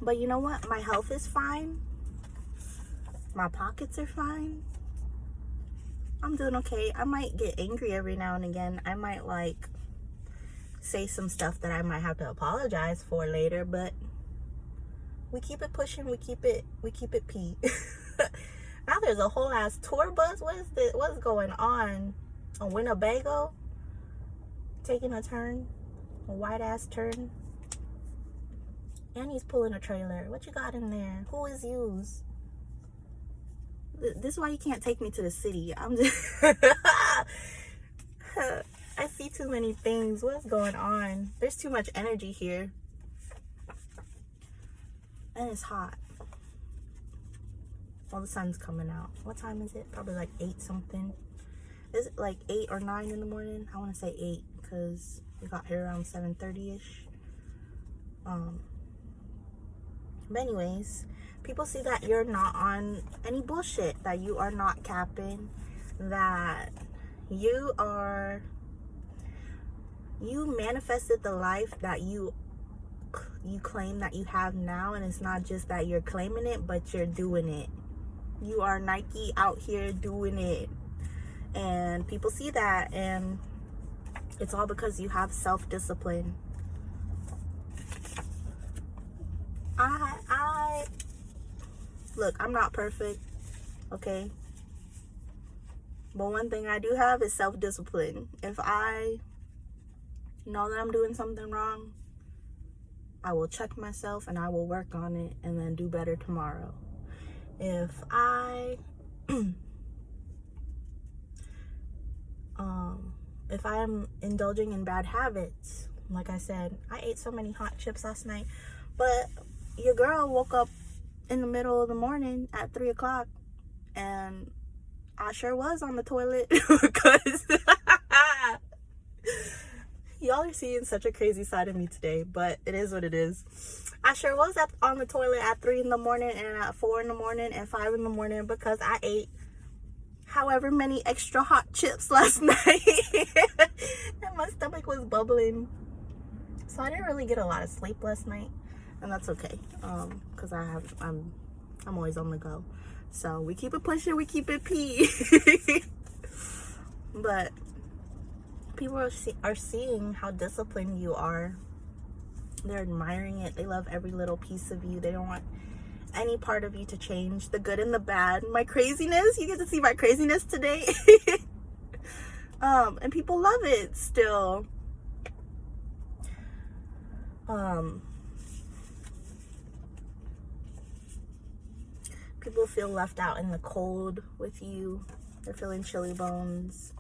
But you know what? My health is fine. My pockets are fine. I'm doing okay. I might get angry every now and again. I might, like, say some stuff that I might have to apologize for later, but we keep it pushing, we keep it P. Now there's a whole ass tour bus. What's going on Winnebago? Taking a turn, a white ass turn. And he's pulling a trailer. What you got in there? Who is yous? This is why you can't take me to the city. I'm just I see too many things. What's going on? There's too much energy here. And it's hot. Well, the sun's coming out. What time is it? Probably like 8 something. Is it like 8 or 9 in the morning? I want to say 8 because we got here around 7:30ish. But anyways, people see that you're not on any bullshit, that you are not capping, that you manifested the life that you claim that you have now. And it's not just that you're claiming it, but you're doing it. You are Nike out here doing it, and people see that. And It's all because you have self-discipline. Look, I'm not perfect, okay? But one thing I do have is self-discipline. If I know that I'm doing something wrong, I will check myself and I will work on it and then do better tomorrow. If I if I am indulging in bad habits, like I said, I ate so many hot chips last night, but your girl woke up in the middle of the morning at 3 o'clock and I sure was on the toilet because y'all are seeing such a crazy side of me today, but it is what it is. I sure was on the toilet at 3 in the morning and at 4 in the morning and 5 in the morning because I ate however many extra hot chips last night and my stomach was bubbling. So I didn't really get a lot of sleep last night, and that's okay, because I'm always on the go. So we keep it pushing, we keep it pee. But people are seeing how disciplined you are. They're admiring it. They love every little piece of you. They don't want any part of you to change, the good and the bad. My craziness, you get to see my craziness today. And people love it still. People feel left out in the cold with you. They're feeling chilly bones,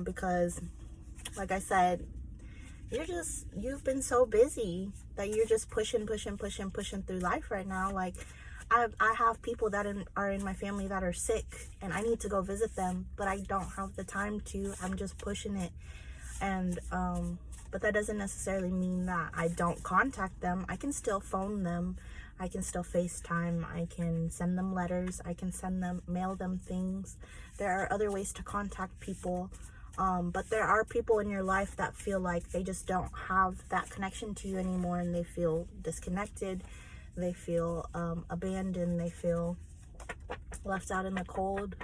because like I said, you've been so busy that you're just pushing through life right now. Like I have people that are in my family that are sick and I need to go visit them, but I don't have the time to. I'm just pushing it. And but that doesn't necessarily mean that I don't contact them. I can still phone them. I can still FaceTime. I can send them letters. I can mail them things. There are other ways to contact people. But there are people in your life that feel like they just don't have that connection to you anymore, and they feel disconnected. They feel abandoned. They feel left out in the cold.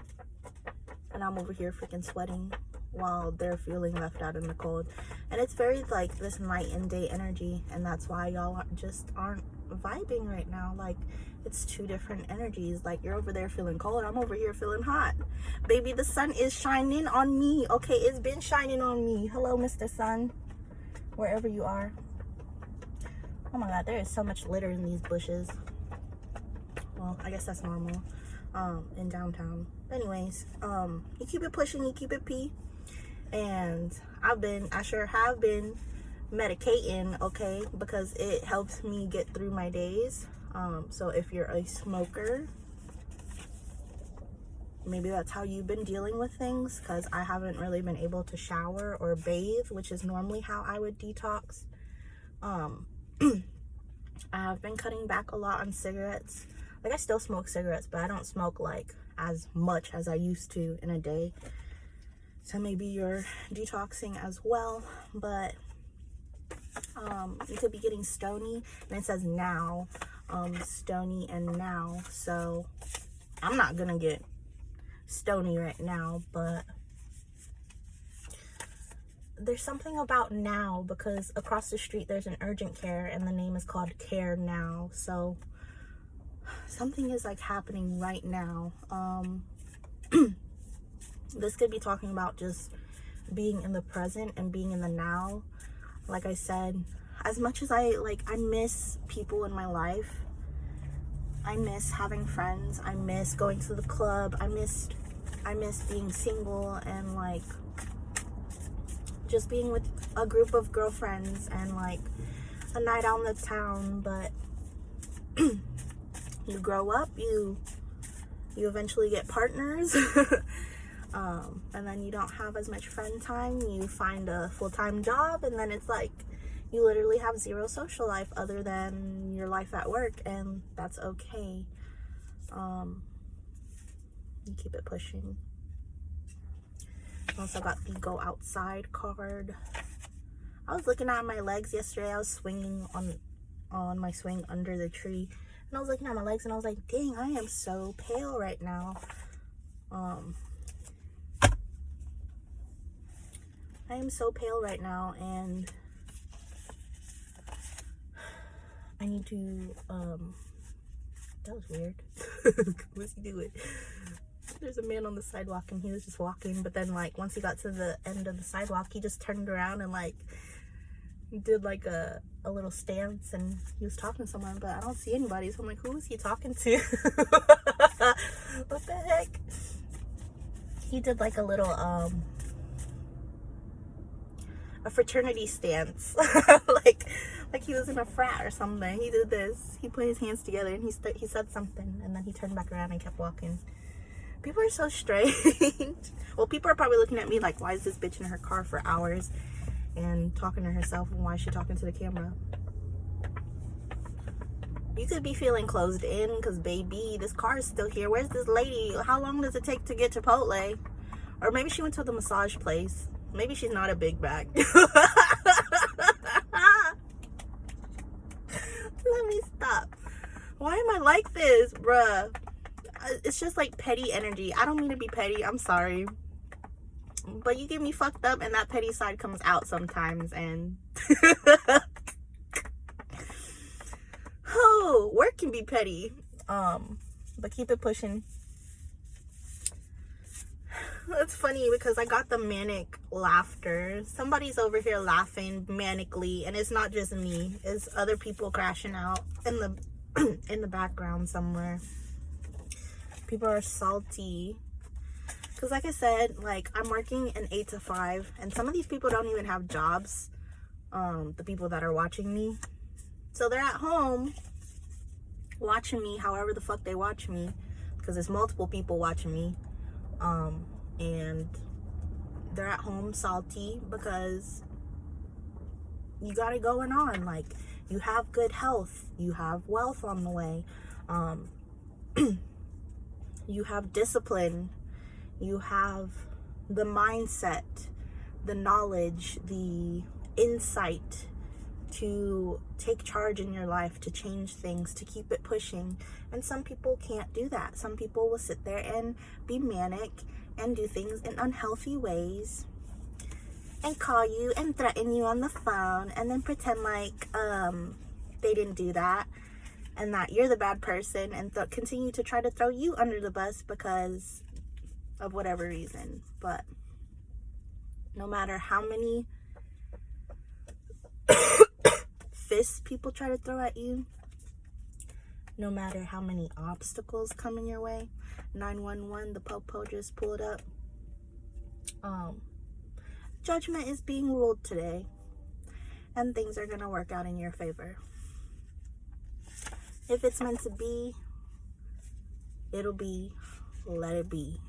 And I'm over here freaking sweating while they're feeling left out in the cold. And it's very like this night and day energy, and that's why y'all just aren't vibing right now. Like, it's two different energies. Like, you're over there feeling cold, I'm over here feeling hot. Baby, the sun is shining on me, okay? It's been shining on me. Hello, Mr. Sun, wherever you are. Oh my god, there is so much litter in these bushes. Well, I guess that's normal in downtown. Anyways, you keep it pushing, you keep it pee. And I sure have been medicating, okay, because it helps me get through my days. So if you're a smoker, maybe that's how you've been dealing with things, because I haven't really been able to shower or bathe, which is normally how I would detox. I have been cutting back a lot on cigarettes. Like, I still smoke cigarettes, but I don't smoke like as much as I used to in a day. So maybe you're detoxing as well, but you could be getting stony, and it says now, stony and now. So I'm not gonna get stony right now, but there's something about now, because across the street there's an urgent care and the name is called Care Now. So something is like happening right now. This could be talking about just being in the present and being in the now. Like I said, as much as I miss people in my life, I miss having friends, I miss going to the club, I miss being single and like just being with a group of girlfriends and like a night out in the town. But you grow up, you eventually get partners. And then you don't have as much friend time. You find a full-time job, and then it's like you literally have zero social life other than your life at work, and that's okay. You keep it pushing. Also got the Go Outside card. I was looking at my legs yesterday. I was swinging on my swing under the tree, and I was looking at my legs, and I was like, dang, I am so pale right now. I am so pale right now, and I need to, that was weird. What's he doing? There's a man on the sidewalk, and he was just walking, but then, like, once he got to the end of the sidewalk, he just turned around and, like, did, like, a little stance, and he was talking to someone, but I don't see anybody, so I'm like, who is he talking to? What the heck? He did, like, a little, a fraternity stance. like he was in a frat or something. He did this. He put his hands together, and he said something, and then he turned back around and kept walking. People are so strange. Well, people are probably looking at me like, why is this bitch in her car for hours and talking to herself, and why is she talking to the camera? You could be feeling closed in because, baby, this car is still here. Where's this lady? How long does it take to get Chipotle? Or maybe she went to the massage place. Maybe she's not a big bag. Let me stop. Why am I like this, bruh? It's just like petty energy. I don't mean to be petty. I'm sorry. But you get me fucked up, and that petty side comes out sometimes, and oh, work can be petty. But keep it pushing. It's funny because I got the manic laughter. Somebody's over here laughing manically, and it's not just me. It's other people crashing out in the in the background somewhere. People are salty. Because like I said, like, I'm working an 8 to 5, and some of these people don't even have jobs. The people that are watching me. So they're at home watching me however the fuck they watch me. Because there's multiple people watching me. And they're at home salty because you got it going on. Like, you have good health. You have wealth on the way. You have discipline. You have the mindset, the knowledge, the insight to take charge in your life, to change things, to keep it pushing. And some people can't do that. Some people will sit there and be manic and do things in unhealthy ways and call you and threaten you on the phone and then pretend like they didn't do that and that you're the bad person, and continue to try to throw you under the bus because of whatever reason. But no matter how many fists people try to throw at you, no matter how many obstacles come in your way, 911, the po-po just pulled up. Judgment is being ruled today, and things are gonna work out in your favor. If it's meant to be, it'll be. Let it be.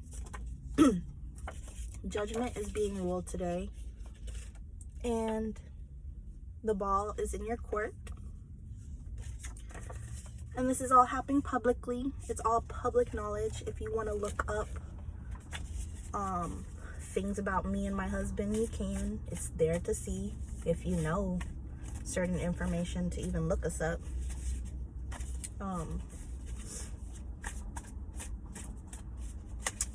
Judgment is being ruled today, and the ball is in your court. And this is all happening publicly. It's all public knowledge. If you want to look up things about me and my husband, you can. It's there to see if you know certain information to even look us up.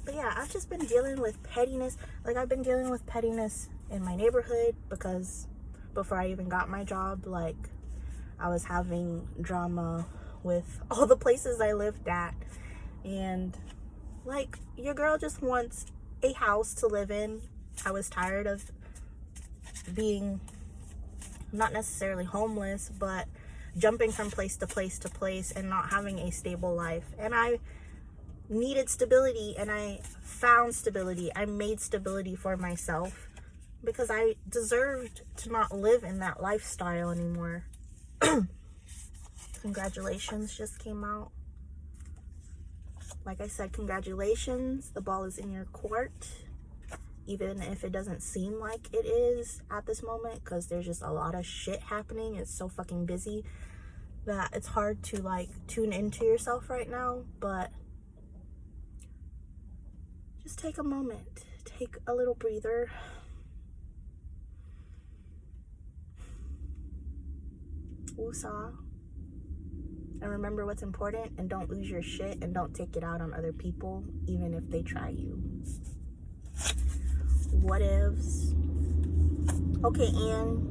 But yeah, I've just been dealing with pettiness. Like, I've been dealing with pettiness in my neighborhood because before I even got my job, like, I was having drama with all the places I lived at. And, like, your girl just wants a house to live in. I was tired of being not necessarily homeless, but jumping from place to place to place and not having a stable life. And I needed stability, and I found stability. I made stability for myself because I deserved to not live in that lifestyle anymore. Congratulations just came out. Like I said, congratulations. The ball is in your court, even if it doesn't seem like it is at this moment, because there's just a lot of shit happening. It's so fucking busy that it's hard to, like, tune into yourself right now. But just take a moment, take a little breather. Woosah. And remember what's important, and don't lose your shit, and don't take it out on other people, even if they try you. What ifs? Okay, and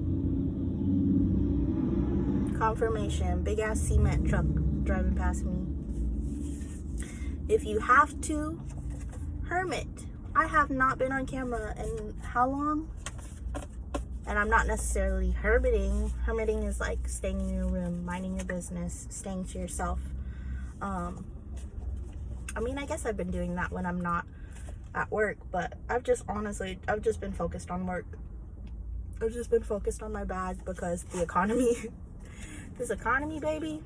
confirmation. Big ass cement truck driving past me. If you have to, hermit. I have not been on camera in how long? And I'm not necessarily hermiting. Hermiting is like staying in your room, minding your business, staying to yourself. I mean, I guess I've been doing that when I'm not at work, but I've just been focused on work. I've just been focused on my bag because the economy, this economy, baby,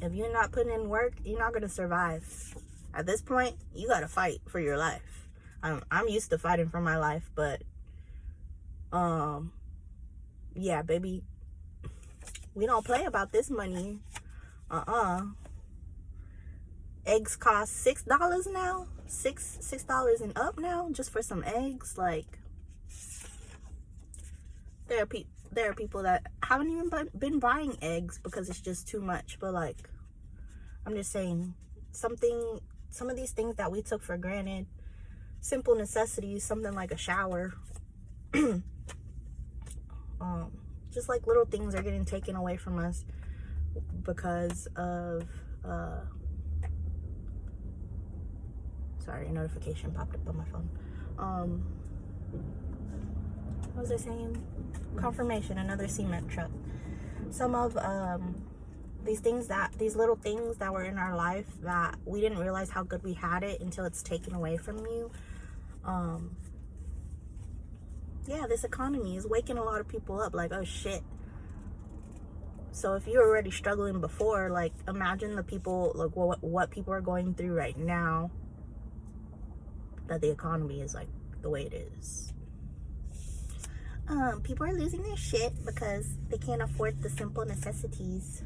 if you're not putting in work, you're not going to survive. At this point, you got to fight for your life. I'm used to fighting for my life, but, yeah, baby, we don't play about this money. Eggs cost $6 now. $6 and up now just for some eggs. Like, there are people that haven't even been buying eggs because it's just too much. But like, I'm just saying, some of these things that we took for granted, simple necessities, something like a shower, just like little things are getting taken away from us because of sorry, a notification popped up on my phone. What was I saying? Confirmation, another cement truck. Some of these little things that were in our life that we didn't realize how good we had it until it's taken away from you. Yeah, this economy is waking a lot of people up, like, oh shit. So if you're already struggling before, like, imagine the people, like, what people are going through right now, that the economy is like the way it is. People are losing their shit because they can't afford the simple necessities,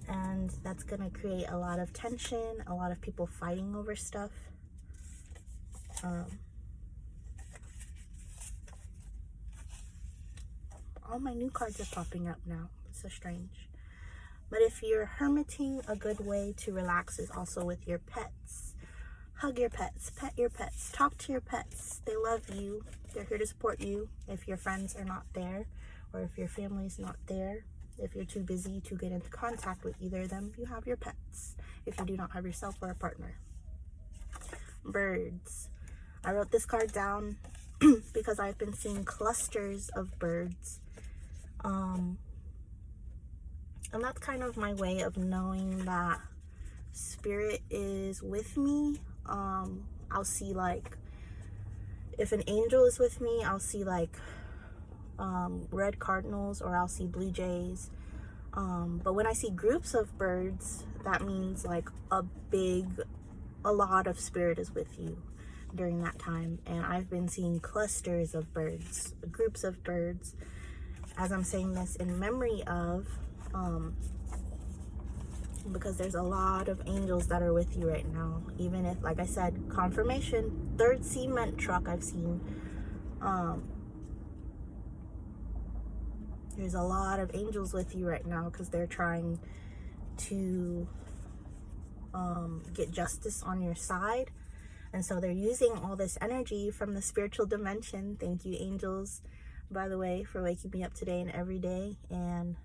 and that's gonna create a lot of tension, a lot of people fighting over stuff. All my new cards are popping up now. It's so strange. But if you're hermiting, a good way to relax is also with your pets. Hug your pets, pet your pets, talk to your pets. They love you. They're here to support you if your friends are not there, or if your family's not there. If you're too busy to get into contact with either of them, you have your pets. If you do not have yourself or a partner. Birds. I wrote this card down because I've been seeing clusters of birds. And that's kind of my way of knowing that spirit is with me. I'll see, like, if an angel is with me, I'll see like red cardinals, or I'll see blue jays. But when I see groups of birds, that means like a lot of spirit is with you during that time. And I've been seeing clusters of birds, groups of birds, as I'm saying this in memory of, because there's a lot of angels that are with you right now. Even if, like I said, confirmation, third cement truck I've seen. There's a lot of angels with you right now because they're trying to get justice on your side. And so they're using all this energy from the spiritual dimension. Thank you, angels, by the way, for waking me up today and every day. And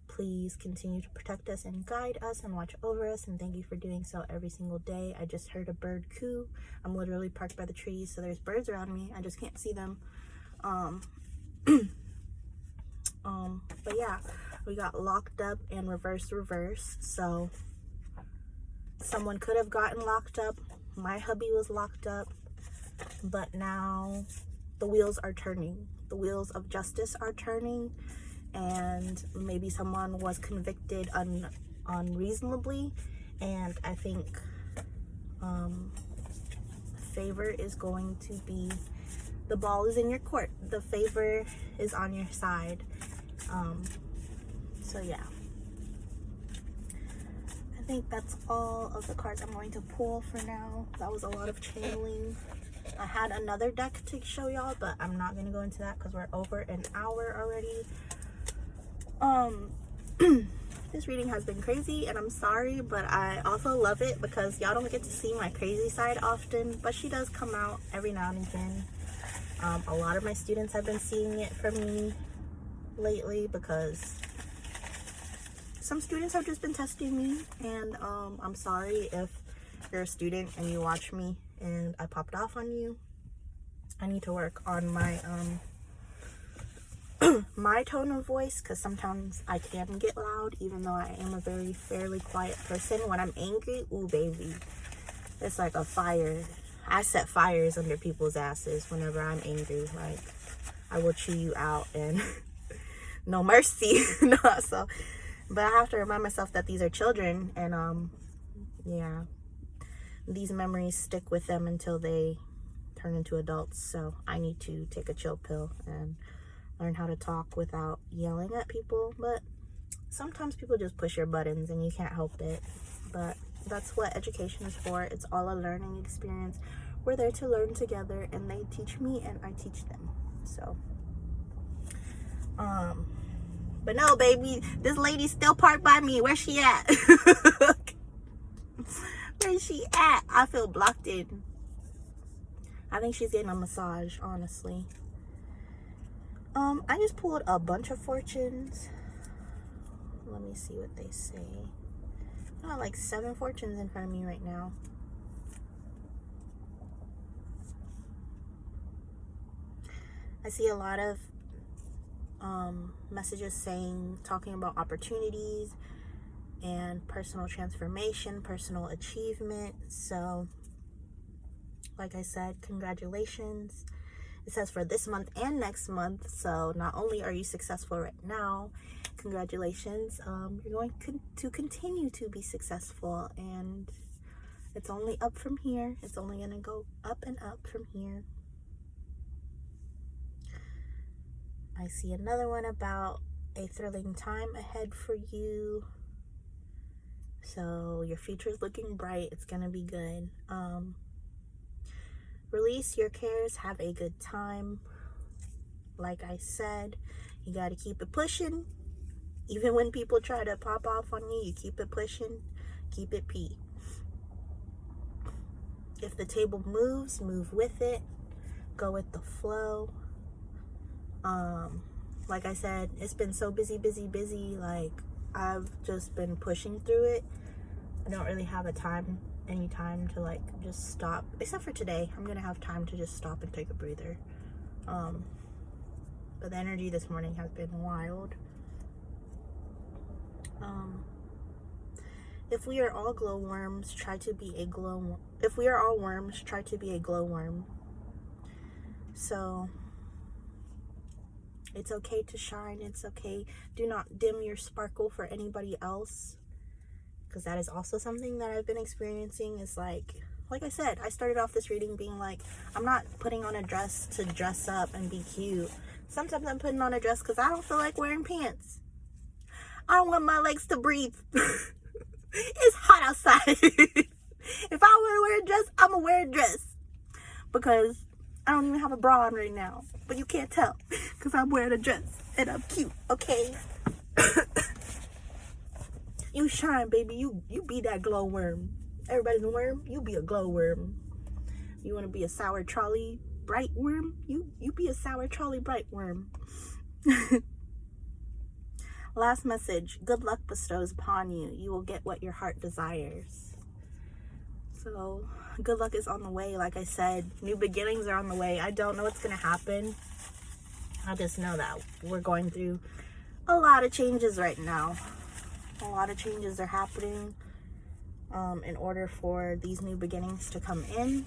please continue to protect us and guide us and watch over us. And thank you for doing so every single day. I just heard a bird coo. I'm literally parked by the trees, so there's birds around me. I just can't see them. But yeah, we got locked up and reverse. So someone could have gotten locked up. My hubby was locked up, but now the wheels are turning. The wheels of justice are turning. And maybe someone was convicted unreasonably, and I think favor is going to be, the ball is in your court. The favor is on your side. So yeah, I think that's all of the cards I'm going to pull for now. That was a lot of channeling. I had another deck to show y'all, but I'm not going to go into that because we're over an hour already. This reading has been crazy, and I'm sorry, but I also love it because y'all don't get to see my crazy side often, but she does come out every now and again. A lot of my students have been seeing it from me lately because some students have just been testing me, and I'm sorry if you're a student and you watch me and I popped off on you. I need to work on my my tone of voice, because sometimes I can get loud, even though I am a very fairly quiet person. When I'm angry, ooh baby, it's like a fire. I set fires under people's asses whenever I'm angry. Like, I will chew you out and no mercy. No, so, but I have to remind myself that these are children, and yeah, these memories stick with them until they turn into adults. So I need to take a chill pill and learn how to talk without yelling at people. But sometimes people just push your buttons and you can't help it. But that's what education is for. It's all a learning experience. We're there to learn together, and they teach me and I teach them. So but no, baby, this lady's still parked by me. Where's she at? Where's she at? I feel blocked in. I think she's getting a massage, honestly. I just pulled a bunch of fortunes. Let me see what they say. I got like 7 fortunes in front of me right now. I see a lot of messages talking about opportunities and personal transformation, personal achievement. So, like I said, congratulations. It says for this month and next month. So not only are you successful right now, congratulations. You're going to continue to be successful, and it's only up from here. It's only going to go up and up from here. I see another one about a thrilling time ahead for you. So your future is looking bright. It's going to be good. Release your cares. Have a good time. Like I said, you got to keep it pushing. Even when people try to pop off on you, you keep it pushing. Keep it P. If the table moves, move with it. Go with the flow. Like I said, it's been so busy. Like, I've just been pushing through it. I don't really have any time to like just stop, except for today. I'm gonna have time to just stop and take a breather. But the energy this morning has been wild. If we are all glowworms, try to be a glow. If we are all worms, try to be a glowworm. So it's okay to shine. It's okay. Do not dim your sparkle for anybody else, because that is also something that I've been experiencing. Is like I said, I started off this reading being like, I'm not putting on a dress to dress up and be cute. Sometimes I'm putting on a dress because I don't feel like wearing pants. I don't want my legs to breathe. It's hot outside. If I want to wear a dress, I'm going to wear a dress. Because I don't even have a bra on right now. But you can't tell because I'm wearing a dress and I'm cute, okay? You shine, baby. You be that glow worm. Everybody's a worm. You be a glow worm. You want to be a sour trolley bright worm? You be a sour trolley bright worm. Last message. Good luck bestows upon you. You will get what your heart desires. So good luck is on the way. Like I said, new beginnings are on the way. I don't know what's going to happen. I just know that we're going through a lot of changes right now. A lot of changes are happening in order for these new beginnings to come in.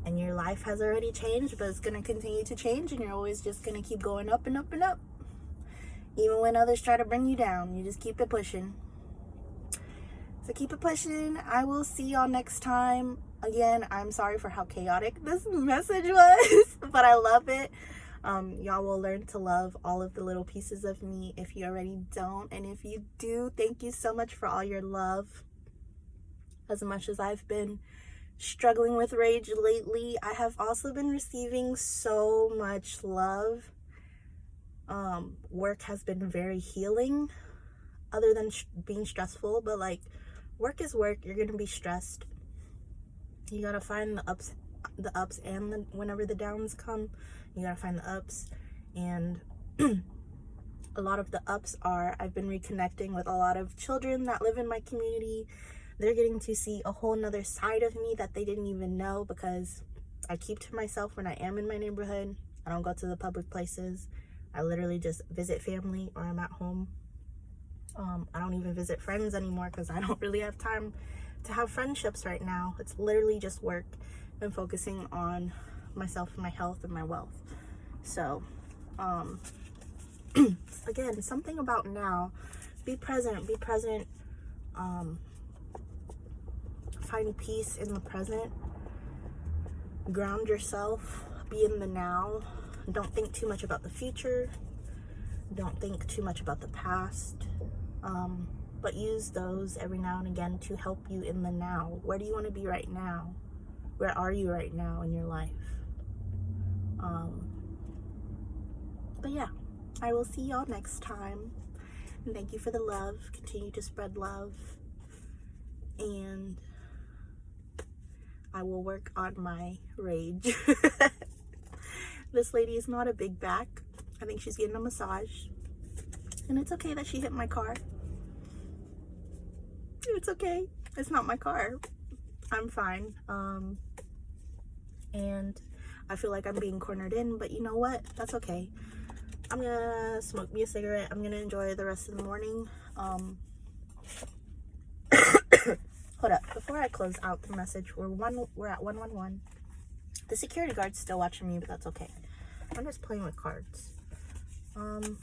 And your life has already changed, but it's going to continue to change, and you're always just going to keep going up and up and up. Even when others try to bring you down, you just keep it pushing. So keep it pushing. I will see y'all next time. Again, I'm sorry for how chaotic this message was, but I love it. Y'all will learn to love all of the little pieces of me if you already don't. And if you do, thank you so much for all your love. As much as I've been struggling with rage lately, I have also been receiving so much love. Work has been very healing, other than being stressful, but like, work is work. You're gonna be stressed. You gotta find the the ups and whenever the downs come, you gotta find the ups. And a lot of the ups are I've been reconnecting with a lot of children that live in my community. They're getting to see a whole nother side of me that they didn't even know, because I keep to myself when I am in my neighborhood. I don't go to the public places. I literally just visit family or I'm at home. I don't even visit friends anymore because I don't really have time to have friendships right now. It's literally just work and focusing on myself and my health and my wealth. So, again, something about now. Be present. Find peace in the present. Ground yourself. Be in the now. Don't think too much about the future. Don't think too much about the past. But use those every now and again to help you in the now. Where do you want to be right now? Where are you right now in your life? But yeah, I will see y'all next time. And thank you for the love. Continue to spread love. And I will work on my rage. This lady is not a big back. I think she's getting a massage. And it's okay that she hit my car. It's okay. It's not my car. I'm fine. And I feel like I'm being cornered in, but you know what? That's okay. I'm gonna smoke me a cigarette. I'm gonna enjoy the rest of the morning. Hold up. Before I close out the message, we're at 111. The security guard's still watching me, but that's okay. I'm just playing with cards. I'm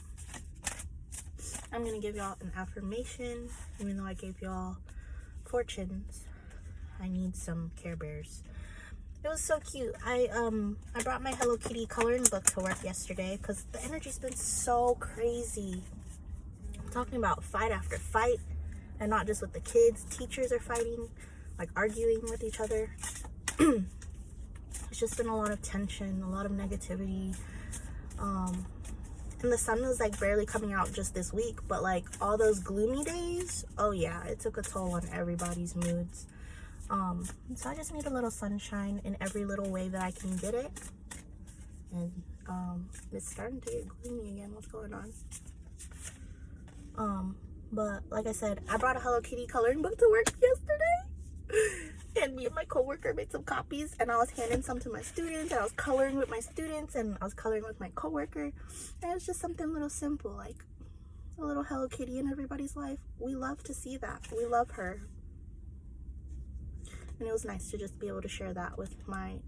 gonna give y'all an affirmation, even though I gave y'all fortunes. I need some Care Bears. It was so cute. I brought my Hello Kitty coloring book to work yesterday because the energy's been so crazy. I'm talking about fight after fight, and not just with the kids. Teachers are fighting, like arguing with each other. It's just been a lot of tension, a lot of negativity. And the sun was like barely coming out just this week, but like all those gloomy days, oh yeah, it took a toll on everybody's moods. So I just need a little sunshine in every little way that I can get it. And it's starting to get gloomy again. What's going on? But like I said, I brought a Hello Kitty coloring book to work yesterday. And me and my coworker made some copies, and I was handing some to my students, and I was coloring with my students, and I was coloring with my coworker. And it was just something little simple, like a little Hello Kitty in everybody's life. We love to see that. We love her. And it was nice to just be able to share that with my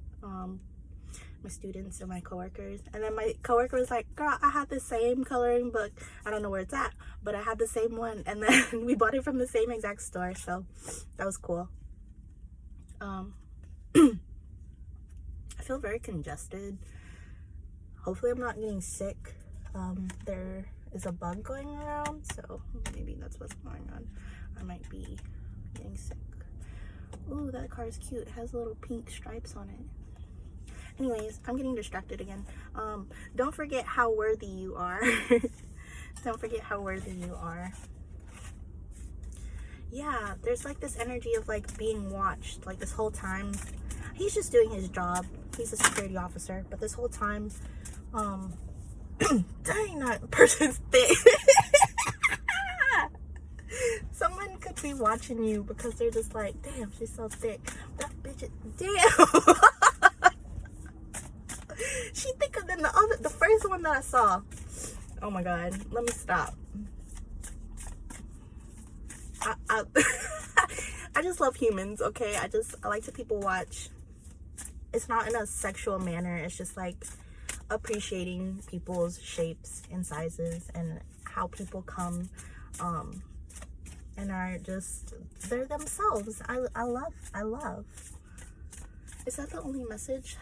my students and my coworkers. And then my coworker was like, girl, I had the same coloring book. I don't know where it's at, but I had the same one. And then we bought it from the same exact store. So that was cool. I feel very congested. Hopefully I'm not getting sick. There is a bug going around, so maybe that's what's going on. I might be getting sick. Ooh, that car is cute. It has little pink stripes on it. Anyways, I'm getting distracted again. Don't forget how worthy you are. Don't forget how worthy you are. Yeah, there's like this energy of like being watched, like this whole time. He's just doing his job. He's a security officer, but this whole time, dang, that person's thick. Someone could be watching you because they're just like, damn, she's so thick. That bitch is, damn. She thicker than the first one that I saw. Oh my god, let me stop. I just love humans, okay? I like to people watch. It's not in a sexual manner. It's just like appreciating people's shapes and sizes and how people come and are just, they're themselves. I love. Is that the only message?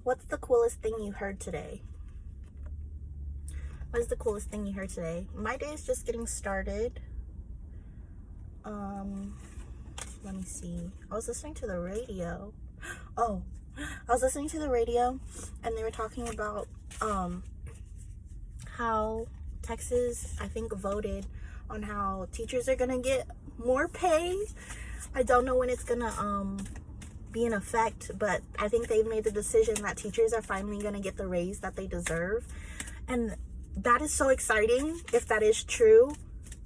What's the coolest thing you heard today? What is the coolest thing you heard today? My day is just getting started. Let me see. I was listening to the radio. Oh, I was listening to the radio, and they were talking about how Texas, I think, voted on how teachers are gonna get more pay. I don't know when it's gonna be in effect, but I think they've made the decision that teachers are finally going to get the raise that they deserve. And that is so exciting if that is true,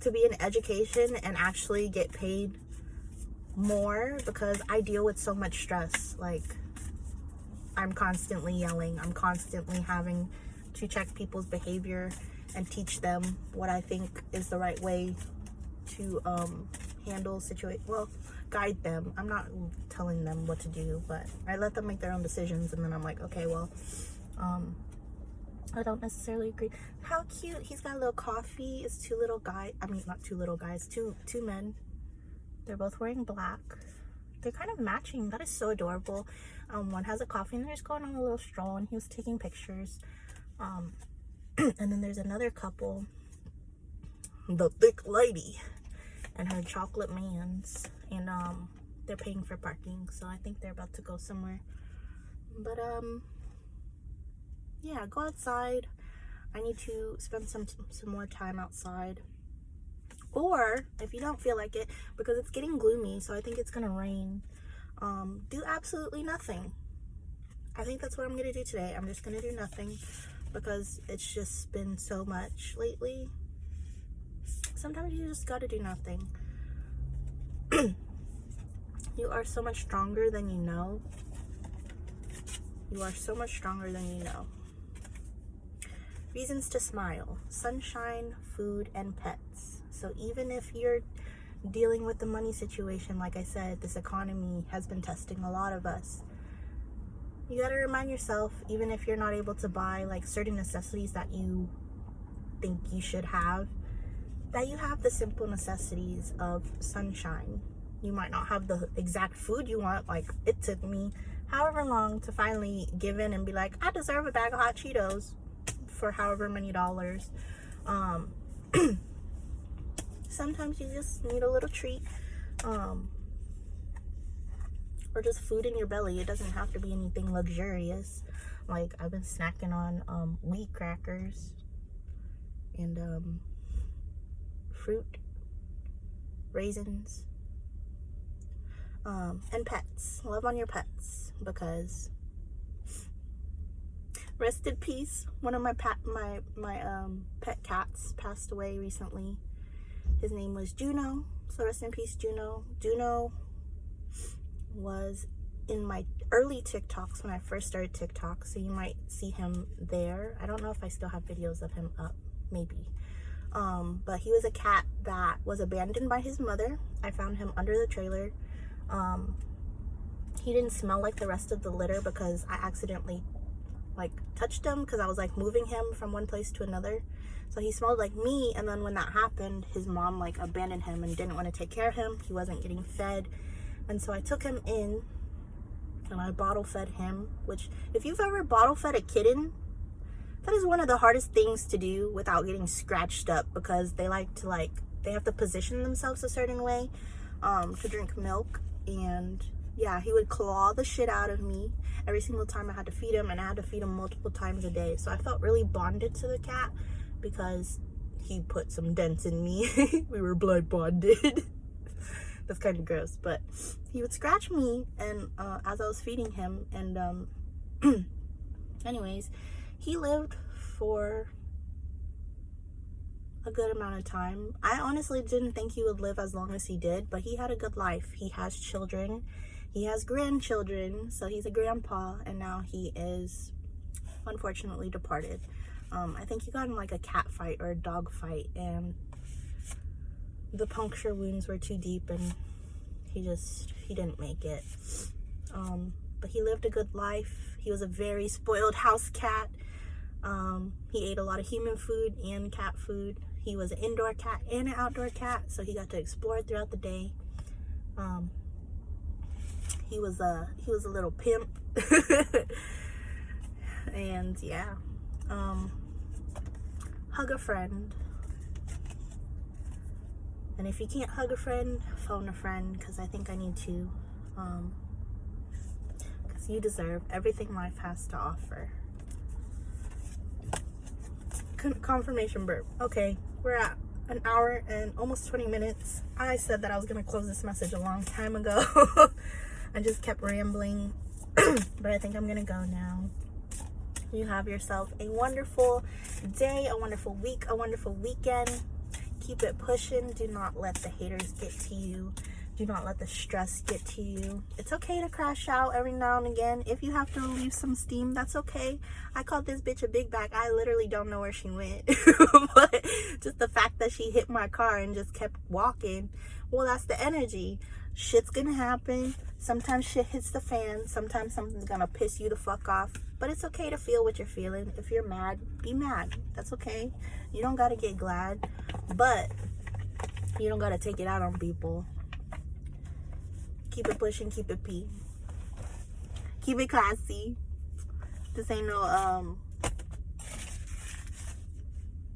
to be in education and actually get paid more, because I deal with so much stress. Like, I'm constantly yelling, I'm constantly having to check people's behavior and teach them what I think is the right way to handle guide them. I'm not telling them what to do, but I let them make their own decisions, and then I'm like, okay, well, I don't necessarily agree. How cute. He's got a little coffee. It's two little guys. I mean, not two little guys, two men. They're both wearing black. They're kind of matching. That is so adorable. One has a coffee, and they're just going on a little stroll, and he was taking pictures. And then there's another couple, the thick lady and her chocolate mans, and they're paying for parking, so I think they're about to go somewhere. But yeah, go outside. I need to spend some more time outside. Or if you don't feel like it, because it's getting gloomy, so I think it's gonna rain, do absolutely nothing. I think that's what I'm gonna do today. I'm just gonna do nothing, because it's just been so much lately. Sometimes you just gotta do nothing. You are so much stronger than you know. You are so much stronger than you know. Reasons to smile: sunshine, food, and pets. So even if you're dealing with the money situation, like I said, this economy has been testing a lot of us. You gotta remind yourself, even if you're not able to buy like certain necessities that you think you should have, that you have the simple necessities of sunshine. You might not have the exact food you want. Like, it took me however long to finally give in and be like, I deserve a bag of hot Cheetos for however many dollars. Sometimes you just need a little treat, or just food in your belly. It doesn't have to be anything luxurious. Like, I've been snacking on wheat crackers and fruit, raisins, and pets. Love on your pets, because rest in peace, one of my pet cats passed away recently. His name was Juno, so rest in peace, Juno. Juno was in my early TikToks when I first started TikTok, so you might see him there. I don't know if I still have videos of him up, maybe. But he was a cat that was abandoned by his mother. I found him under the trailer. He didn't smell like the rest of the litter because I accidentally like touched him, because I was like moving him from one place to another. So he smelled like me, and then when that happened, his mom like abandoned him and didn't want to take care of him. He wasn't getting fed, and so I took him in and I bottle fed him, which, if you've ever bottle fed a kitten, that is one of the hardest things to do without getting scratched up, because they have to position themselves a certain way to drink milk. And yeah, he would claw the shit out of me every single time I had to feed him, and I had to feed him multiple times a day. So I felt really bonded to the cat, because he put some dents in me. We were blood bonded. That's kind of gross, but he would scratch me, and as I was feeding him, and anyways, he lived for a good amount of time. I honestly didn't think he would live as long as he did, but he had a good life. He has children, he has grandchildren, so he's a grandpa, and now he is unfortunately departed. I think he got in like a cat fight or a dog fight, and the puncture wounds were too deep, and he didn't make it. But he lived a good life. He was a very spoiled house cat. He ate a lot of human food and cat food. He was an indoor cat and an outdoor cat, so he got to explore throughout the day. He was a little pimp. And yeah, hug a friend. And if you can't hug a friend, phone a friend, because I think I need to, because you deserve everything life has to offer. Confirmation burp. Okay, we're at an hour and almost 20 minutes. I said that I was going to close this message a long time ago. I just kept rambling, but I think I'm gonna go now. You have yourself a wonderful day, a wonderful week, a wonderful weekend. Keep it pushing. Do not let the haters get to you. Do not let the stress get to you. It's okay to crash out every now and again. If you have to relieve some steam, that's okay. I called this bitch a big bag. I literally don't know where she went. But just the fact that she hit my car and just kept walking, well, that's the energy. Shit's gonna happen. Sometimes shit hits the fan. Sometimes something's gonna piss you the fuck off. But it's okay to feel what you're feeling. If you're mad, be mad. That's okay. You don't gotta get glad. But you don't gotta take it out on people. Keep it pushing, keep it P. Keep it classy. This ain't no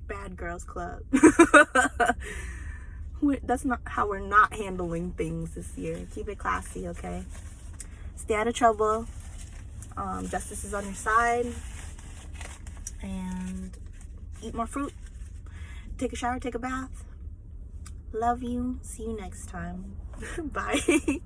bad girls club. That's not how we're not handling things this year. Keep it classy, okay? Stay out of trouble. Justice is on your side. And eat more fruit. Take a shower, take a bath. Love you. See you next time. Bye.